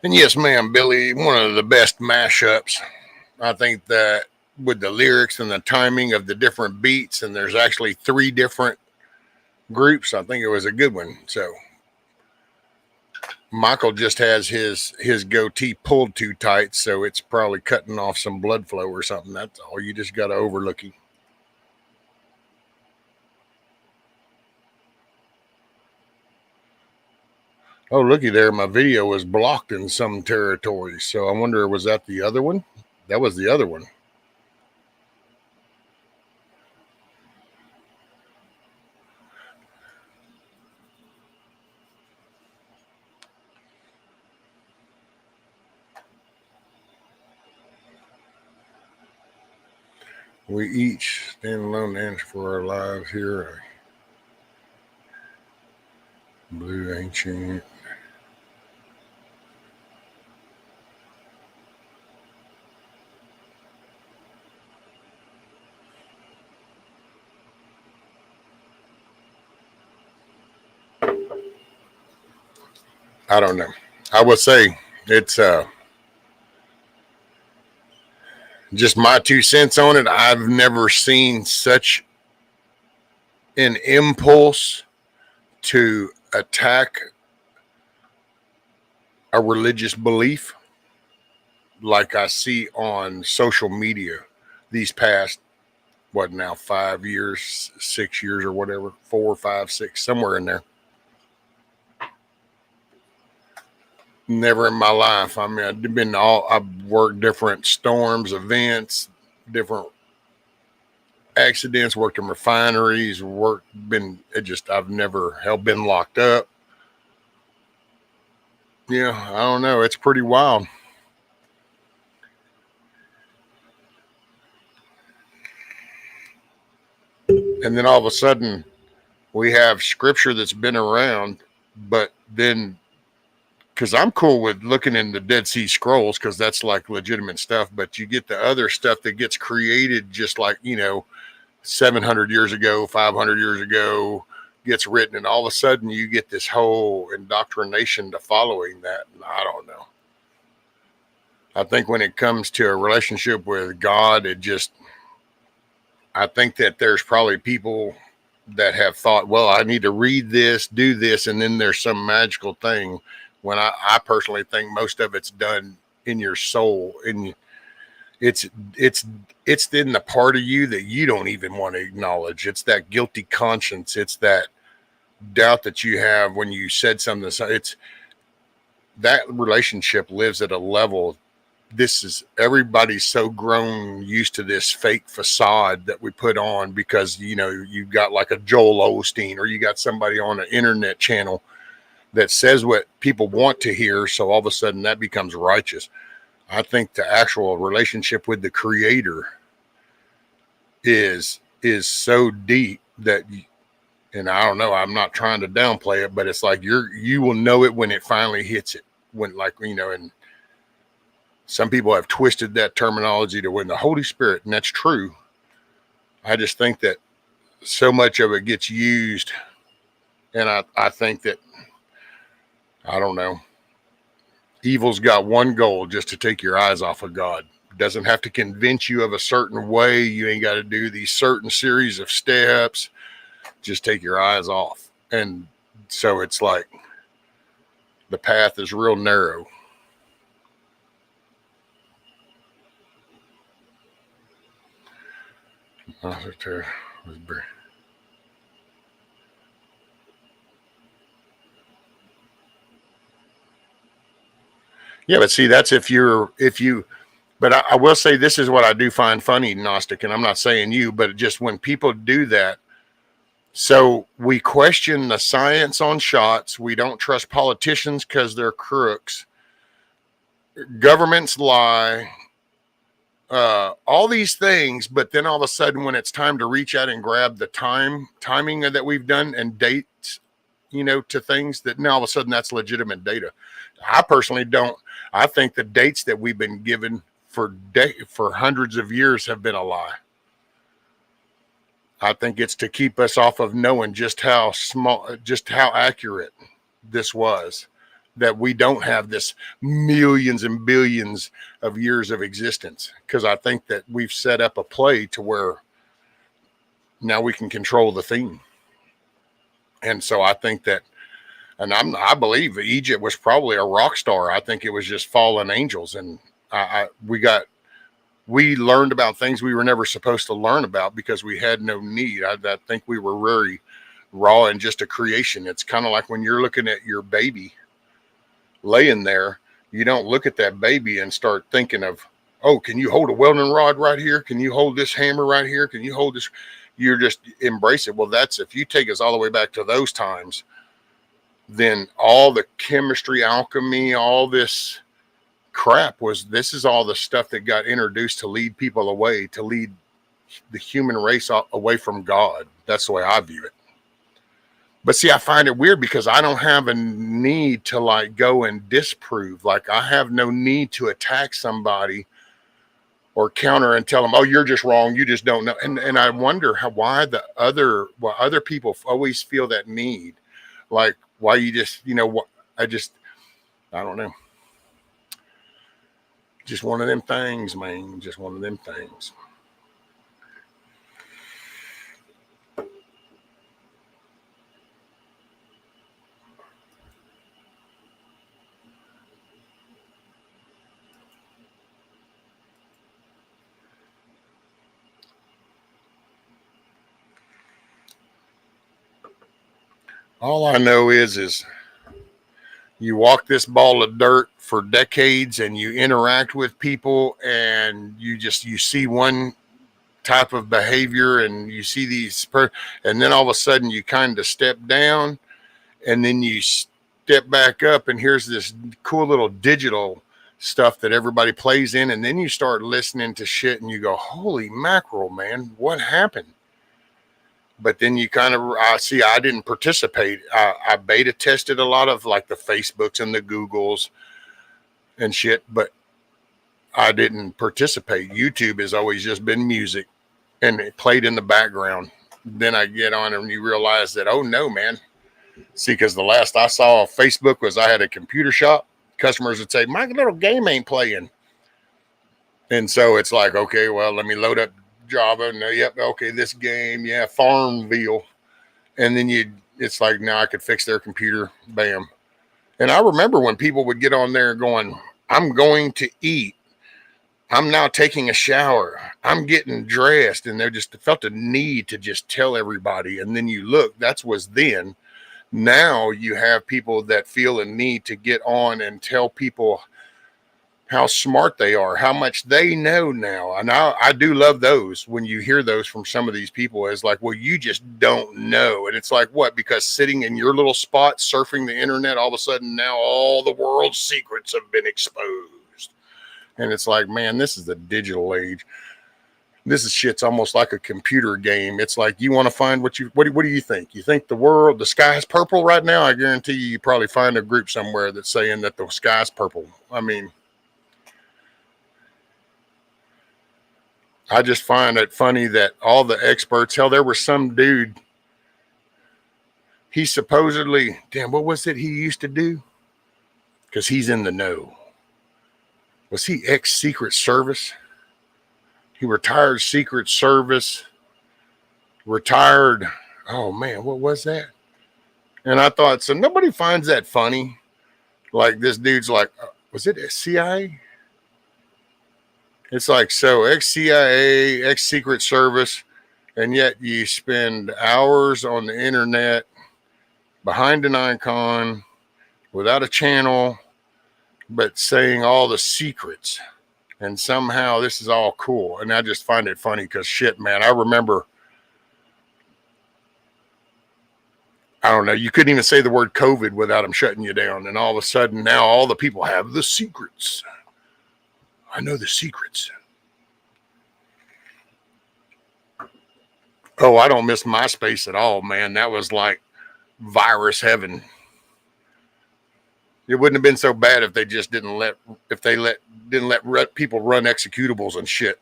And yes, ma'am, Billy, one of the best mashups. I think that with the lyrics and the timing of the different beats, and there's actually 3 different groups. I think it was a good one. So Michael just has his goatee pulled too tight, so it's probably cutting off some blood flow or something. That's all. You just got to overlook him. Oh, looky there. My video was blocked in some territories. So I wonder, was that the other one? That was the other one. We each stand alone and answer for our lives here. Blue ancient. I don't know. I would say it's just my 2 cents on it. I've never seen such an impulse to attack a religious belief like I see on social media these past, what now, 5 years, 6 years or whatever, 4, 5, 6, somewhere in there. Never in my life. I mean, I've worked different storms, events, different accidents, worked in refineries, I've never been locked up. Yeah, I don't know. It's pretty wild. And then all of a sudden, we have scripture that's been around, but then, because I'm cool with looking in the Dead Sea Scrolls, because that's like legitimate stuff, but you get the other stuff that gets created just like, 700 years ago, 500 years ago, gets written, and all of a sudden you get this whole indoctrination to following that. And I don't know. I think when it comes to a relationship with God, I think that there's probably people that have thought, well, I need to read this, do this, and then there's some magical thing. When I personally think most of it's done in your soul, and it's in the part of you that you don't even want to acknowledge. It's that guilty conscience. It's that doubt that you have when you said something. It's that relationship lives at a level. Everybody's so grown used to this fake facade that we put on because you got like a Joel Osteen, or you got somebody on an internet channel that says what people want to hear, so all of a sudden that becomes righteous. I think the actual relationship with the Creator is so deep that, and I don't know, I'm not trying to downplay it, but it's like you will know it when it finally hits it. When, like, and some people have twisted that terminology to when the Holy Spirit, and that's true. I just think that so much of it gets used, and I think that, I don't know, evil's got one goal, just to take your eyes off of God. It doesn't have to convince you of a certain way. You ain't got to do these certain series of steps. Just take your eyes off. And so it's like the path is real narrow. Yeah, but see, that's if you, but I will say this is what I do find funny, Gnostic, and I'm not saying you, but just when people do that, so we question the science on shots. We don't trust politicians because they're crooks. Governments lie. All these things, but then all of a sudden, when it's time to reach out and grab the timing that we've done and dates, to things, that now all of a sudden that's legitimate data. I personally don't. I think the dates that we've been given for hundreds of years have been a lie. I think it's to keep us off of knowing just how accurate this was. that we don't have this millions and billions of years of existence, because I think that we've set up a play to where now we can control the theme. And so I think that, and I believe Egypt was probably a rock star. I think it was just fallen angels, and we learned about things we were never supposed to learn about because we had no need. I think we were very raw and just a creation. It's kind of like when you're looking at your baby laying there, you don't look at that baby and start thinking of, oh, can you hold a welding rod right here? Can you hold this hammer right here? Can you hold this? You're just embrace it. Well, that's, if you take us all the way back to those times, then all the chemistry, alchemy, all this crap this is all the stuff that got introduced to lead people away, to lead the human race away from God. That's the way I view it. But see, I find it weird because I don't have a need to like go and disprove. Like, I have no need to attack somebody or counter and tell them, oh, you're just wrong, you just don't know. And I wonder why other people always feel that need. Like, why you just, I don't know. Just one of them things, man. Just one of them things. All I know is you walk this ball of dirt for decades and you interact with people and you see one type of behavior and you see and then all of a sudden you kind of step down and then you step back up and here's this cool little digital stuff that everybody plays in, and then you start listening to shit and you go, holy mackerel, man, what happened? But then you kind of, I didn't participate. I beta tested a lot of like the Facebooks and the Googles and shit, but I didn't participate. YouTube has always just been music and it played in the background. Then I get on and you realize that, oh no, man. See, because the last I saw of Facebook was I had a computer shop. Customers would say, my little game ain't playing. And so it's like, okay, well, let me load up Java. No, yep, okay, this game, yeah, Farmville. And then it's like, now I could fix their computer, bam. And I remember when people would get on there going, I'm going to eat. I'm now taking a shower. I'm getting dressed. And they just felt a need to just tell everybody. And then you look, that was then. Now you have people that feel a need to get on and tell people how smart they are, how much they know now. And I do love those when you hear those from some of these people. It's like, well, you just don't know. And it's like, what? Because sitting in your little spot, surfing the internet, all of a sudden now all the world's secrets have been exposed. And it's like, man, this is the digital age. This is shit's almost like a computer game. It's like, you want to find what do you think? You think the sky's purple right now? I guarantee you probably find a group somewhere that's saying that the sky's purple. I mean, I just find it funny that all the experts, hell, there was some dude, he supposedly, what was it he used to do? Because he's in the know. Was he ex-Secret Service? He retired Secret Service, retired. Oh man, what was that? And I thought, so nobody finds that funny. Like, this dude's like, was it CIA? It's like, so ex-CIA, ex-Secret Service, and yet you spend hours on the internet behind an icon without a channel, but saying all the secrets. And somehow this is all cool. And I just find it funny because shit, man, I remember, I don't know, you couldn't even say the word COVID without them shutting you down. And all of a sudden now all the people have the secrets. I know the secrets. Oh, I don't miss MySpace at all, man. That was like virus heaven. It wouldn't have been so bad if they just didn't let people run executables and shit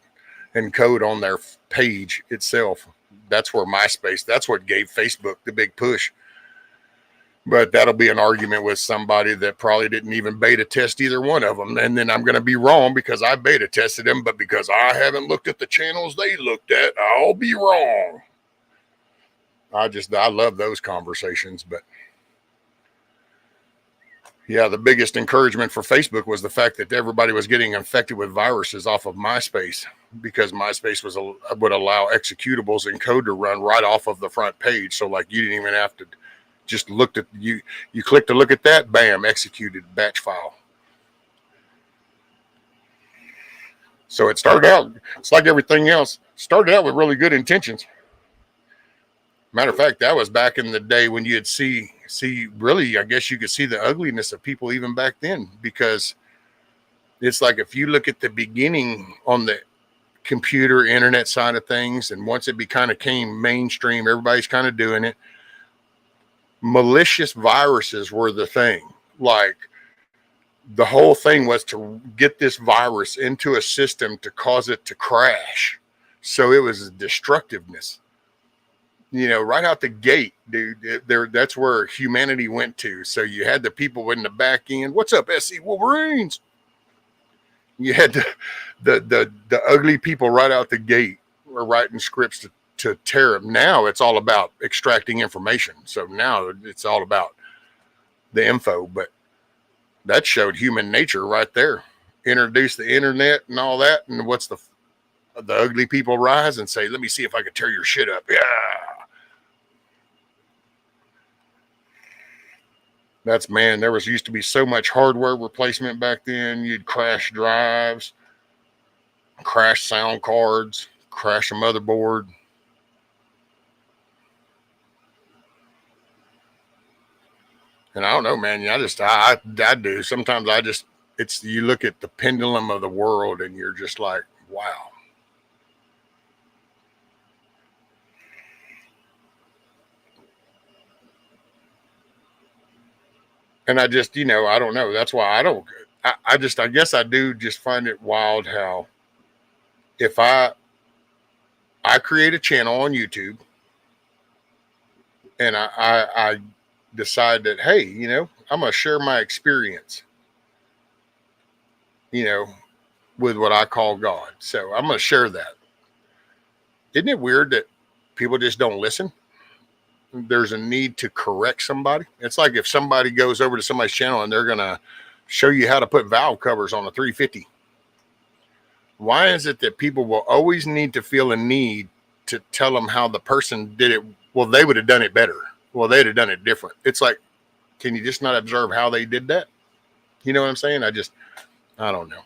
and code on their page itself. That's where MySpace, that's what gave Facebook the big push. But that'll be an argument with somebody that probably didn't even beta test either one of them. And then I'm going to be wrong because I beta tested them, but because I haven't looked at the channels they looked at, I'll be wrong. I love those conversations. But yeah, the biggest encouragement for Facebook was the fact that everybody was getting infected with viruses off of MySpace, because MySpace would allow executables and code to run right off of the front page. So like you didn't even have to just look at you click to look at that, bam, executed batch file. So it started out, it's like everything else, started out with really good intentions. Matter of fact, that was back in the day when you'd see really, I guess you could see the ugliness of people even back then, because it's like if you look at the beginning on the computer internet side of things, and once it kind of came mainstream, everybody's kind of doing it. Malicious viruses were the thing. Like the whole thing was to get this virus into a system to cause it to crash. So it was destructiveness. Right out the gate, dude, that's where humanity went to. So you had the people in the back end. What's up, SC Wolverines? You had the ugly people right out the gate were writing scripts to tear them. Now it's all about extracting information. So now it's all about the info. But that showed human nature right there. Introduce the internet and all that. And what's the ugly people rise and say, let me see if I can tear your shit up. Yeah. There was used to be so much hardware replacement back then. You'd crash drives, crash sound cards, crash a motherboard. And I don't know, man. I do. Sometimes you look at the pendulum of the world and you're just like, wow. And I just, I don't know. That's why I guess I do just find it wild how if I create a channel on YouTube and I decide that, hey, I'm going to share my experience, with what I call God. So I'm going to share that. Isn't it weird that people just don't listen? There's a need to correct somebody. It's like if somebody goes over to somebody's channel and they're going to show you how to put valve covers on a 350. Why is it that people will always need to feel a need to tell them how the person did it? Well, they would have done it better. Well, they'd have done it different. It's like, can you just not observe how they did that? You know what I'm saying? I don't know.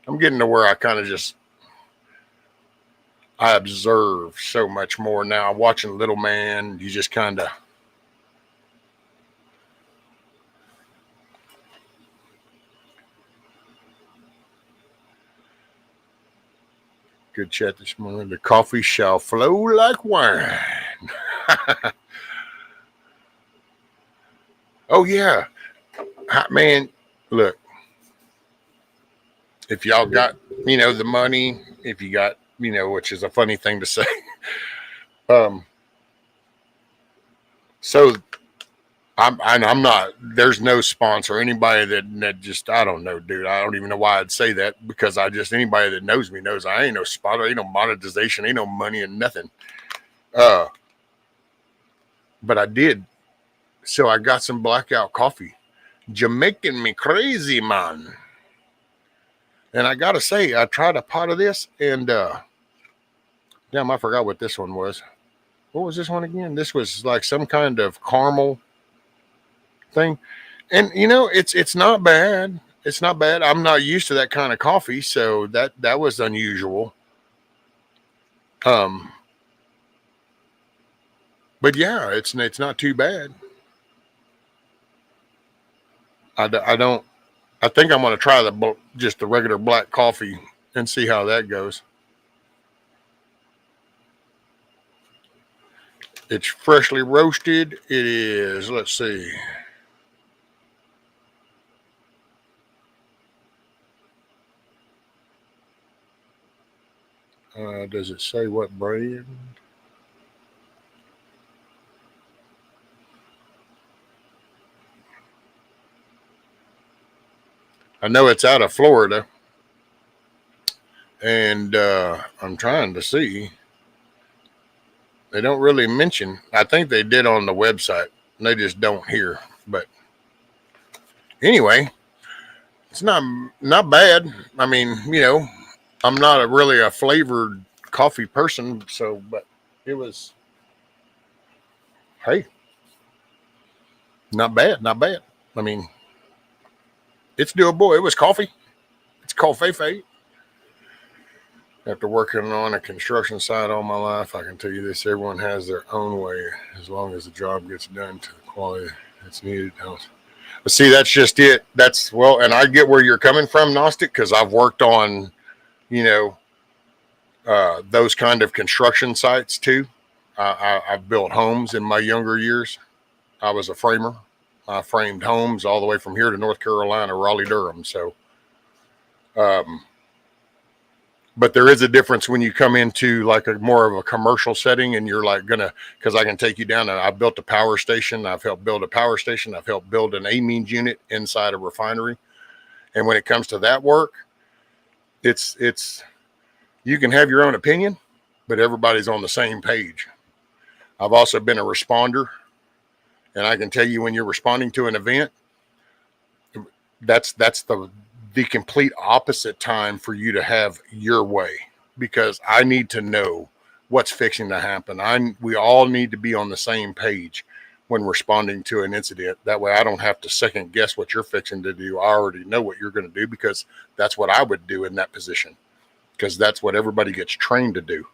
I'm getting to where I kind of I observe so much more now. Watching Little Man, you just kind of. Good chat this morning. The coffee shall flow like wine. Oh, yeah. Man, look. If y'all got, the money, if you got, which is a funny thing to say. So I'm not, there's no sponsor, anybody that just, I don't know, dude. I don't even know why I'd say that, because anybody that knows me knows I ain't no sponsor, ain't no monetization, ain't no money and nothing. But I did. So I got some blackout coffee. Jamaican me crazy, man. And I got to say, I tried a pot of this and, damn, I forgot what this one was. What was this one again? This was like some kind of caramel thing. And it's not bad. It's not bad. I'm not used to that kind of coffee, so that was unusual. But yeah, it's not too bad. I think I'm going to try just the regular black coffee and see how that goes. It's freshly roasted. It is, let's see. Does it say what brand? I know it's out of Florida, and I'm trying to see. They don't really mention. I think they did on the website. They just don't here. But anyway, it's not bad. I mean, I'm not really a flavored coffee person, so but it was hey, not bad, not bad. I mean, it's doable. It was coffee. It's coffee. After working on a construction site all my life, I can tell you this: everyone has their own way, as long as the job gets done to the quality that's needed. But see, that's just it. That's well, and I get where you're coming from, Gnostic, because I've worked on, you know, those kind of construction sites too. I've built homes in my younger years. I was a framer. I framed homes all the way from here to North Carolina, Raleigh, Durham. So, um, but there is a difference when you come into like a more of a commercial setting and you're like gonna, because I can take you down. And I've built a power station. I've helped build a power station. I've helped build an amines unit inside a refinery. And when it comes to that work, it's you can have your own opinion, but everybody's on the same page. I've also been a responder, and I can tell you when you're responding to an event, that's the complete opposite time for you to have your way, because I need to know what's fixing to happen. We all need to be on the same page when responding to an incident. That way I don't have to second guess what you're fixing to do. I already know what you're going to do, because that's what I would do in that position, because that's what everybody gets trained to do.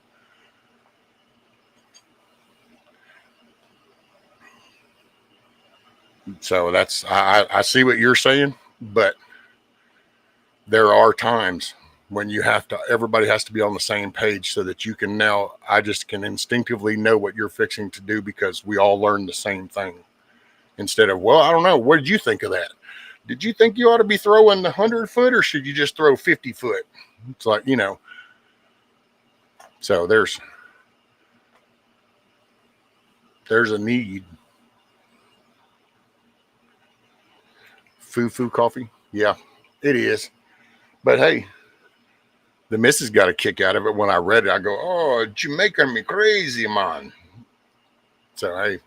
So that's I see what you're saying, but there are times when you have to, everybody has to be on the same page so that you can now, I just can instinctively know what you're fixing to do, because we all learn the same thing. Instead of, well, I don't know, what did you think of that? Did you think you ought to be throwing the 100-foot, or should you just throw 50-foot? It's like, so there's a need. Foo coffee. Yeah, it is. But hey, the missus got a kick out of it when I read it. I go, oh, you're making me crazy, man. So hey,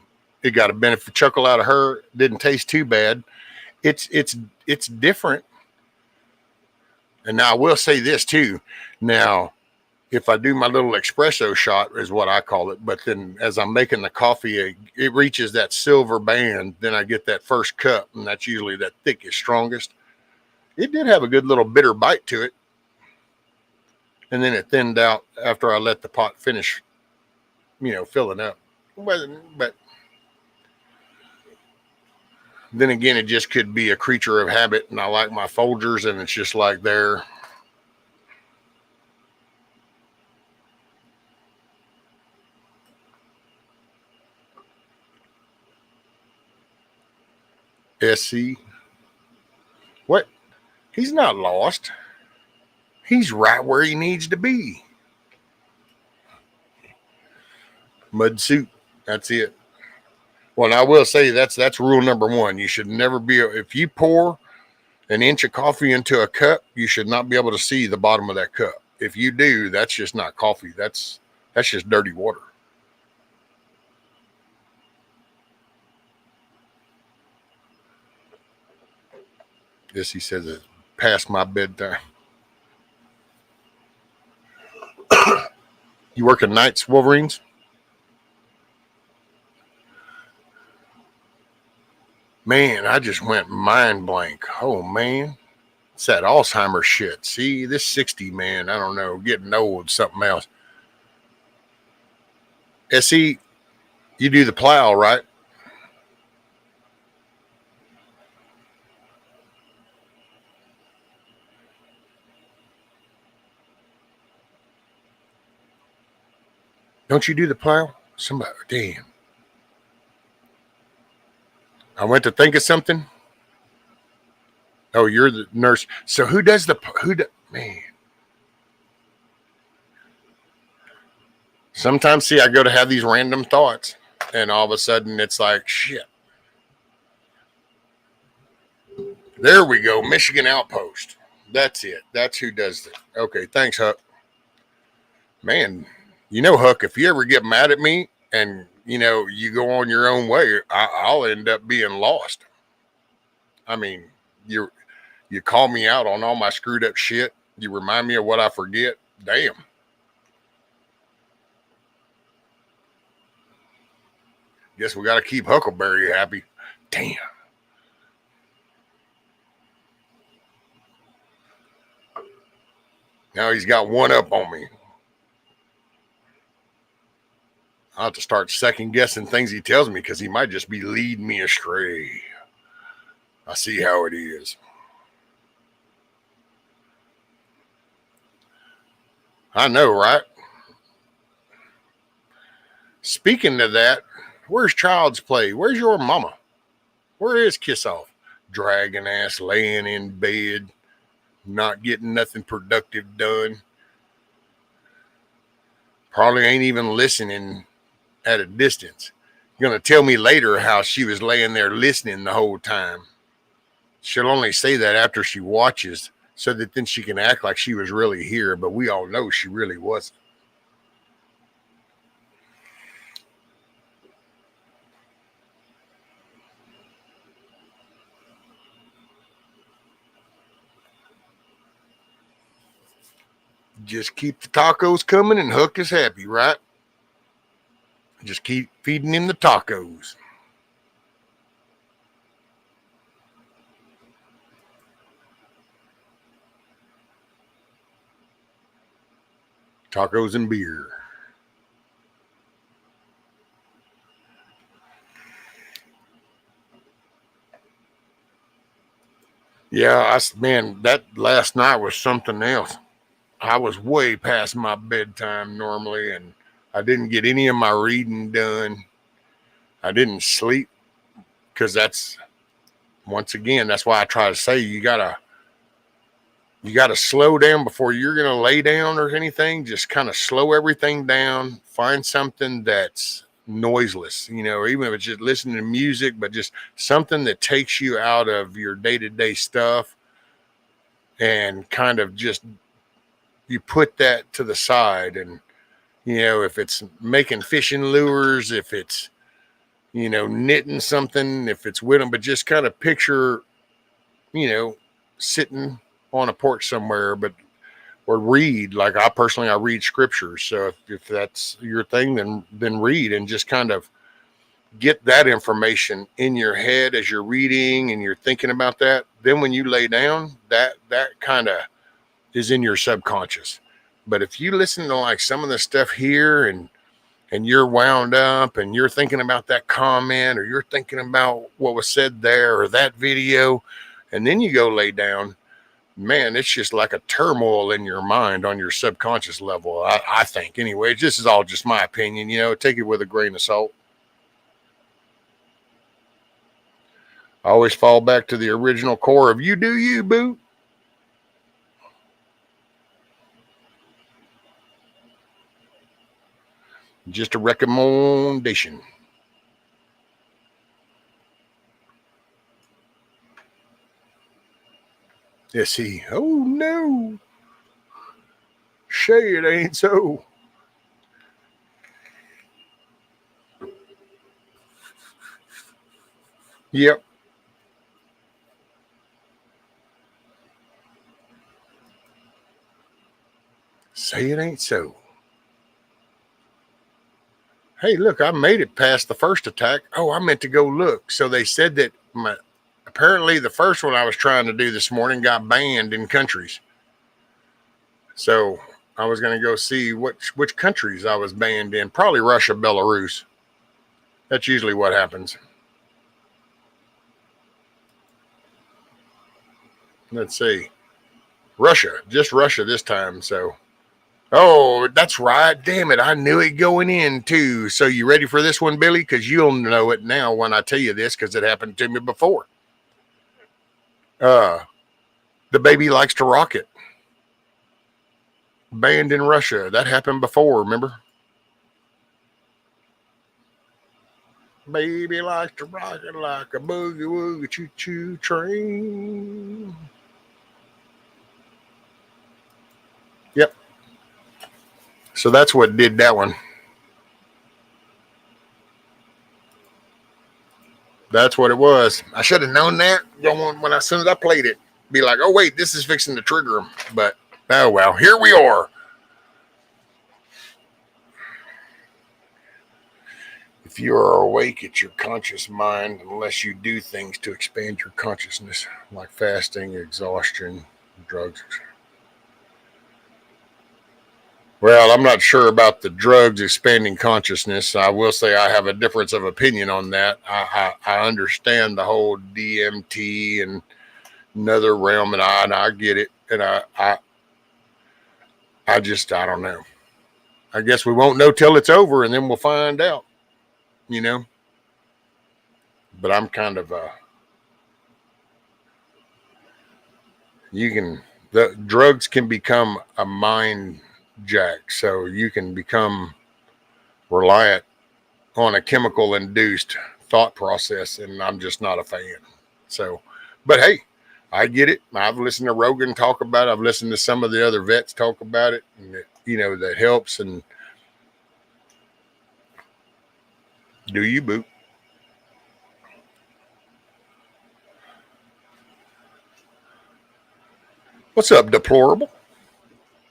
it got a benefit chuckle out of her. Didn't taste too bad. It's different. And now I will say this too. Now, if I do my little espresso shot, is what I call it, but then as I'm making the coffee, it reaches that silver band. Then I get that first cup, and that's usually that thickest, strongest. It did have a good little bitter bite to it. And then it thinned out after I let the pot finish, filling up. But then again, it just could be a creature of habit, and I like my Folgers, and it's just like there. SC. What? He's not lost. He's right where he needs to be. Mud suit. That's it. Well, and I will say that's rule number one. You should never be, if you pour an inch of coffee into a cup, you should not be able to see the bottom of that cup. If you do, that's just not coffee. That's just dirty water. This, he says, it's past my bedtime. You working nights, Wolverines? Man, I just went mind blank. Oh, man. It's that Alzheimer's shit. See, this 60, man, I don't know, getting old, something else. SE, you do the plow, right? Don't you do the plow? Somebody, damn. I went to think of something. Oh, you're the nurse. So who does man? Sometimes, see, I go to have these random thoughts, and all of a sudden it's like, shit. There we go. Michigan Outpost. That's it. That's who does it. Okay, thanks, Huck. Man, Huck, if you ever get mad at me and, you go on your own way, I'll end up being lost. I mean, you call me out on all my screwed up shit. You remind me of what I forget. Damn. Guess we got to keep Huckleberry happy. Damn. Now he's got one up on me. I'll have to start second guessing things he tells me because he might just be leading me astray. I see how it is. I know, right? Speaking of that, where's Child's Play? Where's your mama? Where is Kiss Off? Dragging ass laying in bed, not getting nothing productive done. Probably ain't even listening at a distance. You're going to tell me later how she was laying there listening the whole time. She'll only say that after she watches so that then she can act like she was really here, but we all know she really wasn't. Just keep the tacos coming and Hook is happy, right? Just keep feeding him the tacos. Tacos and beer. Yeah, man, that last night was something else. I was way past my bedtime normally, and I didn't get any of my reading done. I didn't sleep because that's why I try to say you gotta slow down before you're gonna lay down or anything. Just kind of slow everything down. Find something that's noiseless, even if it's just listening to music, but just something that takes you out of your day-to-day stuff and kind of just you put that to the side. And if it's making fishing lures, if it's knitting something, if it's with them, but just kind of picture sitting on a porch somewhere, or read. Like I read scriptures. So if that's your thing, then read and just kind of get that information in your head as you're reading and you're thinking about that. Then when you lay down, that kind of is in your subconscious. But if you listen to like some of the stuff here and you're wound up and you're thinking about that comment or you're thinking about what was said there or that video, and then you go lay down, man, it's just like a turmoil in your mind on your subconscious level. I think anyway. This is all just my opinion. Take it with a grain of salt. I always fall back to the original core of you do you, boo. Just a recommendation. Let's see. Oh no. Shay, it ain't so. Yep. Say it ain't so. Hey, look, I made it past the first attack. Oh, I meant to go look. So they said that apparently the first one I was trying to do this morning got banned in countries. So I was going to go see which countries I was banned in. Probably Russia, Belarus. That's usually what happens. Let's see. Russia. Just Russia this time. So, oh, that's right. Damn it. I knew it going in too. So you ready for this one, Billy? Because you'll know it now when I tell you this because it happened to me before. The baby likes to rock it. Banned in Russia. That happened before, remember? Baby likes to rock it like a boogie woogie choo choo train. Yep. So that's what did that one. That's what it was. I should have known that when as soon as I played it. Be like, oh wait, this is fixing to trigger them. But oh well, here we are. If you are awake at your conscious mind, unless you do things to expand your consciousness, like fasting, exhaustion, drugs. Well, I'm not sure about the drugs expanding consciousness. I will say I have a difference of opinion on that. I understand the whole DMT and another realm, and I get it, and I don't know. I guess we won't know till it's over, and then we'll find out. You know. But I'm kind of the drugs can become a mind jack, so you can become reliant on a chemical induced thought process, and I'm just not a fan. So, but hey, I get it. I've listened to Rogan talk about it. I've listened to some of the other vets talk about it, and that helps. And do you, boo? What's up, deplorable?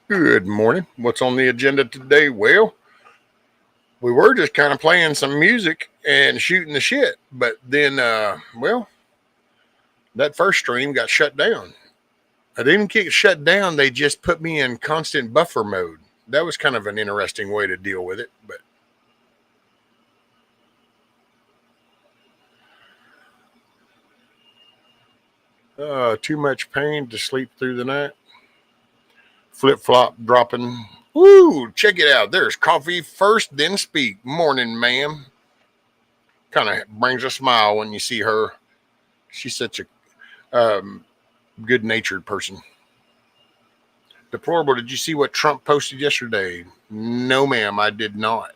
Good morning. What's on the agenda today? Well, we were just kind of playing some music and shooting the shit, but then, that first stream got shut down. I didn't get shut down. They just put me in constant buffer mode. That was kind of an interesting way to deal with it, but too much pain to sleep through the night. Flip-flop dropping. Woo, check it out. There's coffee first, then speak. Morning, ma'am. Kind of brings a smile when you see her. She's such a good-natured person. Deplorable, did you see what Trump posted yesterday? No, ma'am, I did not.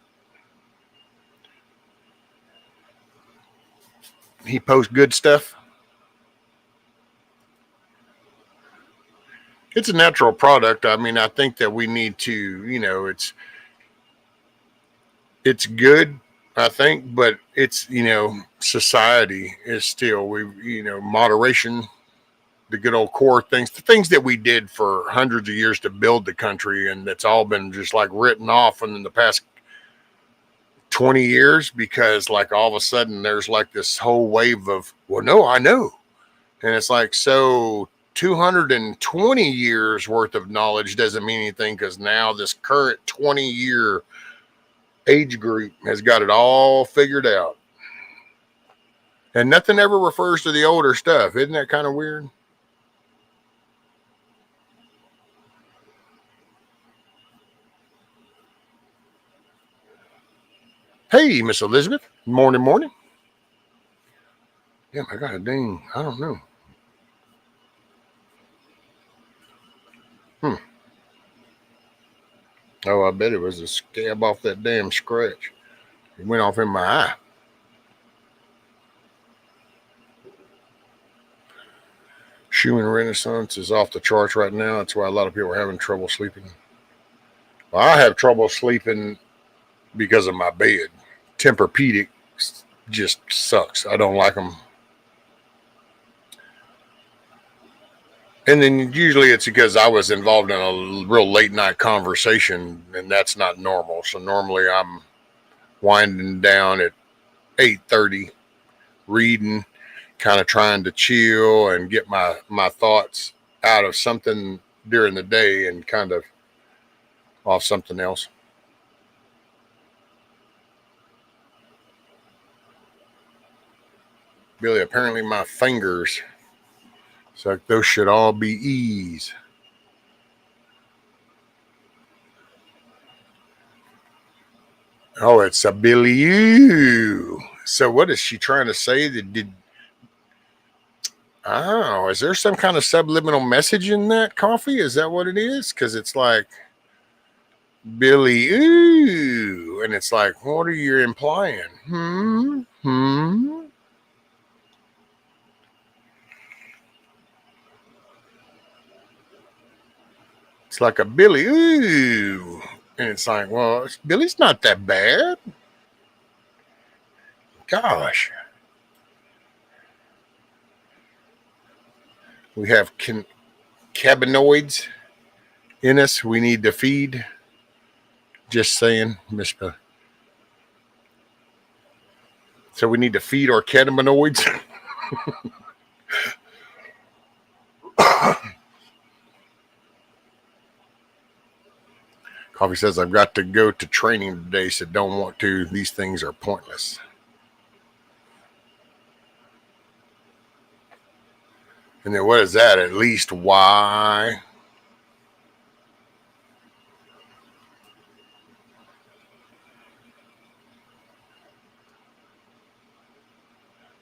He posts good stuff. It's a natural product. I mean, I think that we need to, it's good, I think, but it's, society is still, moderation, the good old core things, the things that we did for hundreds of years to build the country, and that's all been just like written off in the past 20 years because like all of a sudden there's like this whole wave of, well, no, I know. And it's like, so 220 years worth of knowledge doesn't mean anything because now this current 20-year age group has got it all figured out. And nothing ever refers to the older stuff. Isn't that kind of weird? Hey, Miss Elizabeth. Morning, morning. Yeah, I got a ding. I don't know. Oh, I bet it was a scab off that damn scratch. It went off in my eye. Schumann Renaissance is off the charts right now. That's why a lot of people are having trouble sleeping. Well, I have trouble sleeping because of my bed. Tempur-Pedic just sucks. I don't like them. And then usually it's because I was involved in a real late night conversation, and that's not normal. So normally I'm winding down at 8:30, reading, kind of trying to chill and get my thoughts out of something during the day and kind of off something else. Billy, apparently my fingers, so those should all be E's. Oh, it's a Billy U. So what is she trying to say? Is there some kind of subliminal message in that coffee? Is that what it is? Because it's like Billy Ooh, and it's like, what are you implying? It's like a Billy, ooh. And it's like, well, Billy's not that bad. Gosh. We have cannabinoids in us we need to feed. Just saying, Miss. So we need to feed our cannabinoids. Coffee says, I've got to go to training today, so don't want to. These things are pointless. And then what is that? At least why?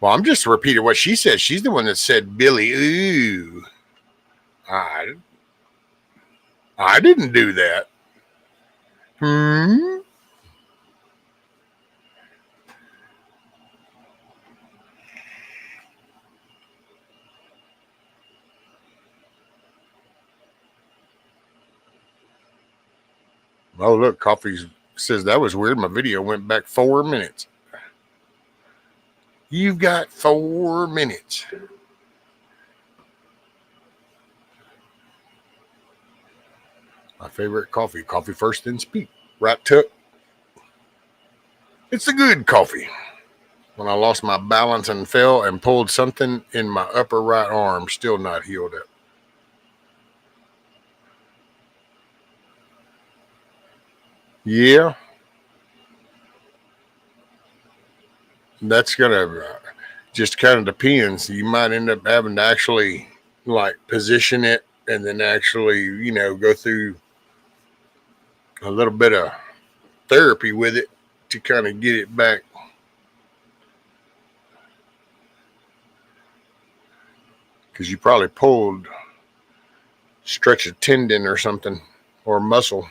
Well, I'm just repeating what she said. She's the one that said, Billy, ooh. I didn't do that. Oh, look, Coffee says that was weird. My video went back 4 minutes. You've got 4 minutes. My favorite coffee. Coffee first, then speak. Right, Tuck? It's a good coffee. When I lost my balance and fell and pulled something in my upper right arm, still not healed up. Yeah. That's going to just kind of depends. You might end up having to actually like position it and then actually, go through a little bit of therapy with it to kind of get it back. Because you probably stretch a tendon or something or muscle.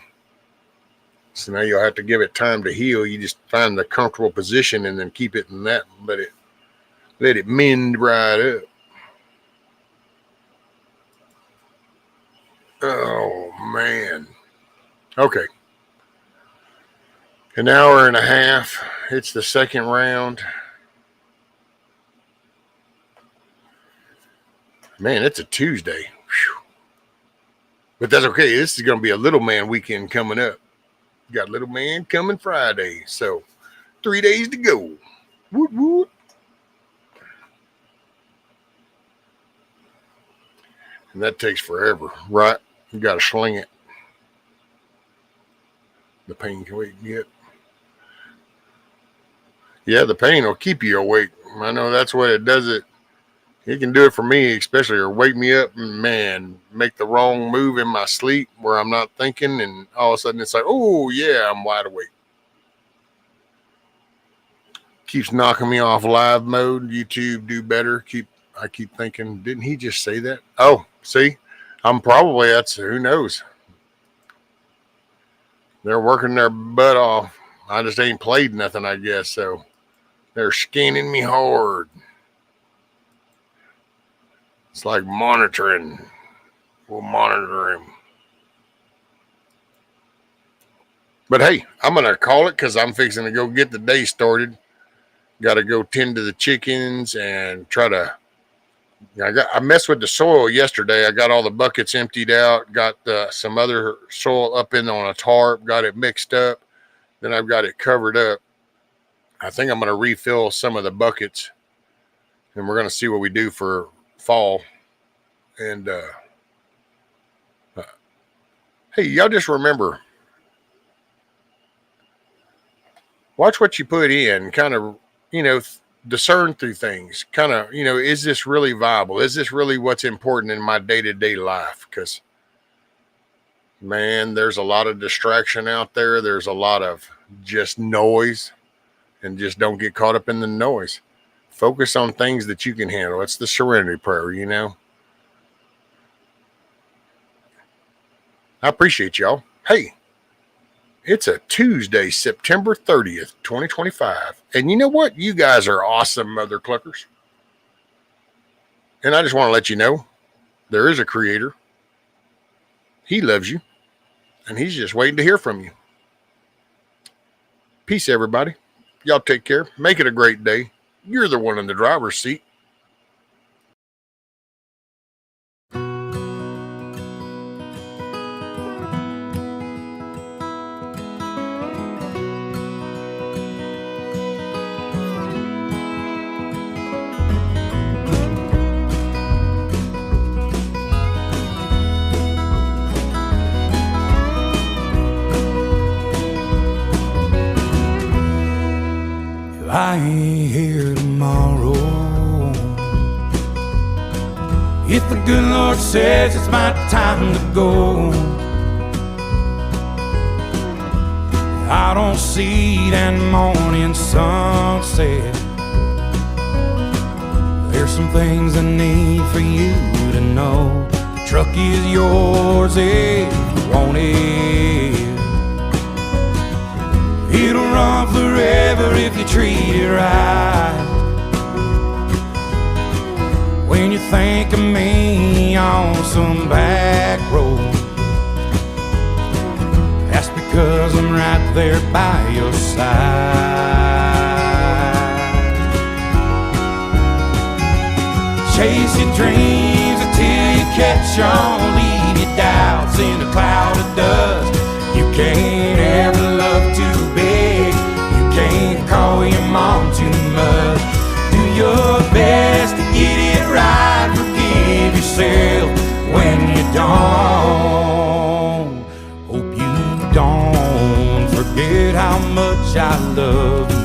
So now you'll have to give it time to heal. You just find the comfortable position and then keep it in that, let it mend right up. Oh man. Okay. An hour and a half. It's the second round. Man, it's a Tuesday. Whew. But that's okay. This is going to be a little man weekend coming up. Got little man coming Friday. So 3 days to go. Woot woot. And that takes forever, right? You got to sling it. The pain can wait yet. Yeah, the pain will keep you awake. I know that's what it does it. It can do it for me, especially, or wake me up and, man, make the wrong move in my sleep where I'm not thinking, and all of a sudden it's like, oh, yeah, I'm wide awake. Keeps knocking me off live mode. YouTube, do better. I keep thinking, didn't he just say that? Oh, see, who knows? They're working their butt off. I just ain't played nothing, I guess, so they're scanning me hard. It's like monitoring. We'll monitor him. But hey, I'm going to call it because I'm fixing to go get the day started. Got to go tend to the chickens and try to. I messed with the soil yesterday. I got all the buckets emptied out. Got some other soil up in on a tarp. Got it mixed up. Then I've got it covered up. I think I'm going to refill some of the buckets. And we're going to see what we do for fall. And hey, y'all just remember, watch what you put in, kind of, discern through things. Kind of, is this really viable? Is this really what's important in my day-to-day life? Because, man, there's a lot of distraction out there. There's a lot of just noise, and just don't get caught up in the noise. Focus on things that you can handle. It's the serenity prayer, I appreciate y'all. Hey, it's a Tuesday, September 30th, 2025. And you know what? You guys are awesome, Mother Cluckers. And I just want to let you know, there is a creator. He loves you. and he's just waiting to hear from you. Peace, everybody. Y'all take care. Make it a great day. You're the one in the driver's seat. I ain't here tomorrow. If the good Lord says it's my time to go, I don't see that morning sunset. There's some things I need for you to know. The truck is yours if you want it. It'll run forever if you treat it right. When you think of me on some back road, that's because I'm right there by your side. Chase your dreams until you catch on. Leave your doubts in a cloud of dust. You can't ever love too big. You can't call your mom too much. Do your best to get it right. Forgive yourself when you don't. Hope you don't forget how much I love you.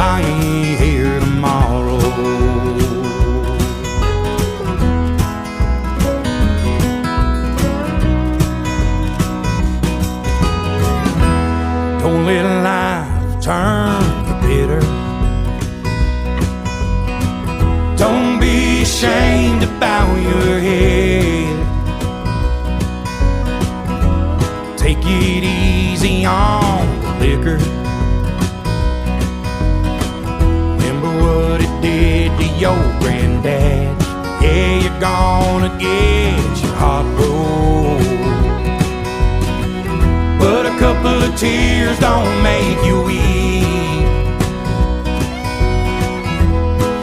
I ain't here tomorrow. Don't let life turn you bitter. Don't be ashamed to bow your head. Take it easy on the liquor. Remember what it did to your granddad. Yeah, you're gonna get your heart broke, but a couple of tears don't make you weep.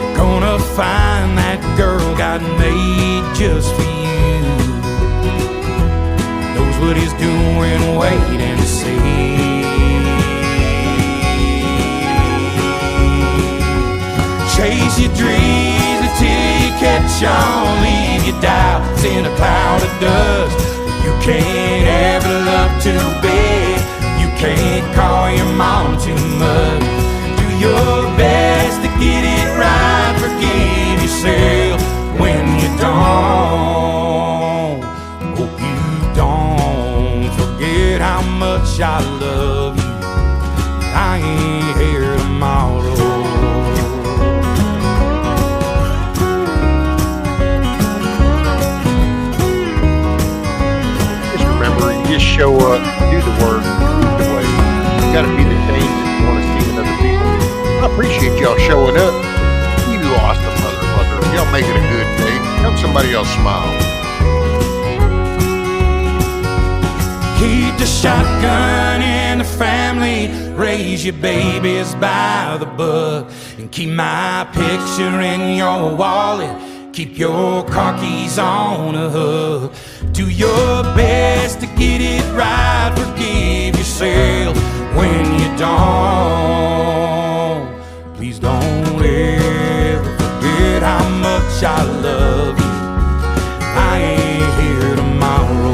You're gonna find that girl God made just for you. Knows what he's doing, wait and see. Chase your dreams until you catch on. Leave your doubts in a cloud of dust. You can't ever love too big. You can't call your mom too much. Do your best to get it right. Forgive yourself when you don't. Hope you don't forget how much I love you. I ain't here tomorrow. Just show up, do the work, move the way. You gotta be the change that you want to see in other people. I appreciate y'all showing up. You awesome motherfucker. Y'all make it a good day. Help somebody else smile. Keep the shotgun in the family. Raise your babies by the book. And keep my picture in your wallet. Keep your car keys on a hook. Do your best to get it right. Forgive yourself when you don't. Please don't ever forget how much I love you. I ain't here tomorrow.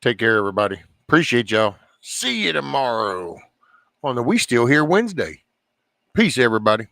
Take care, everybody. Appreciate y'all. See you tomorrow on the We Still Here Wednesday. Peace, everybody.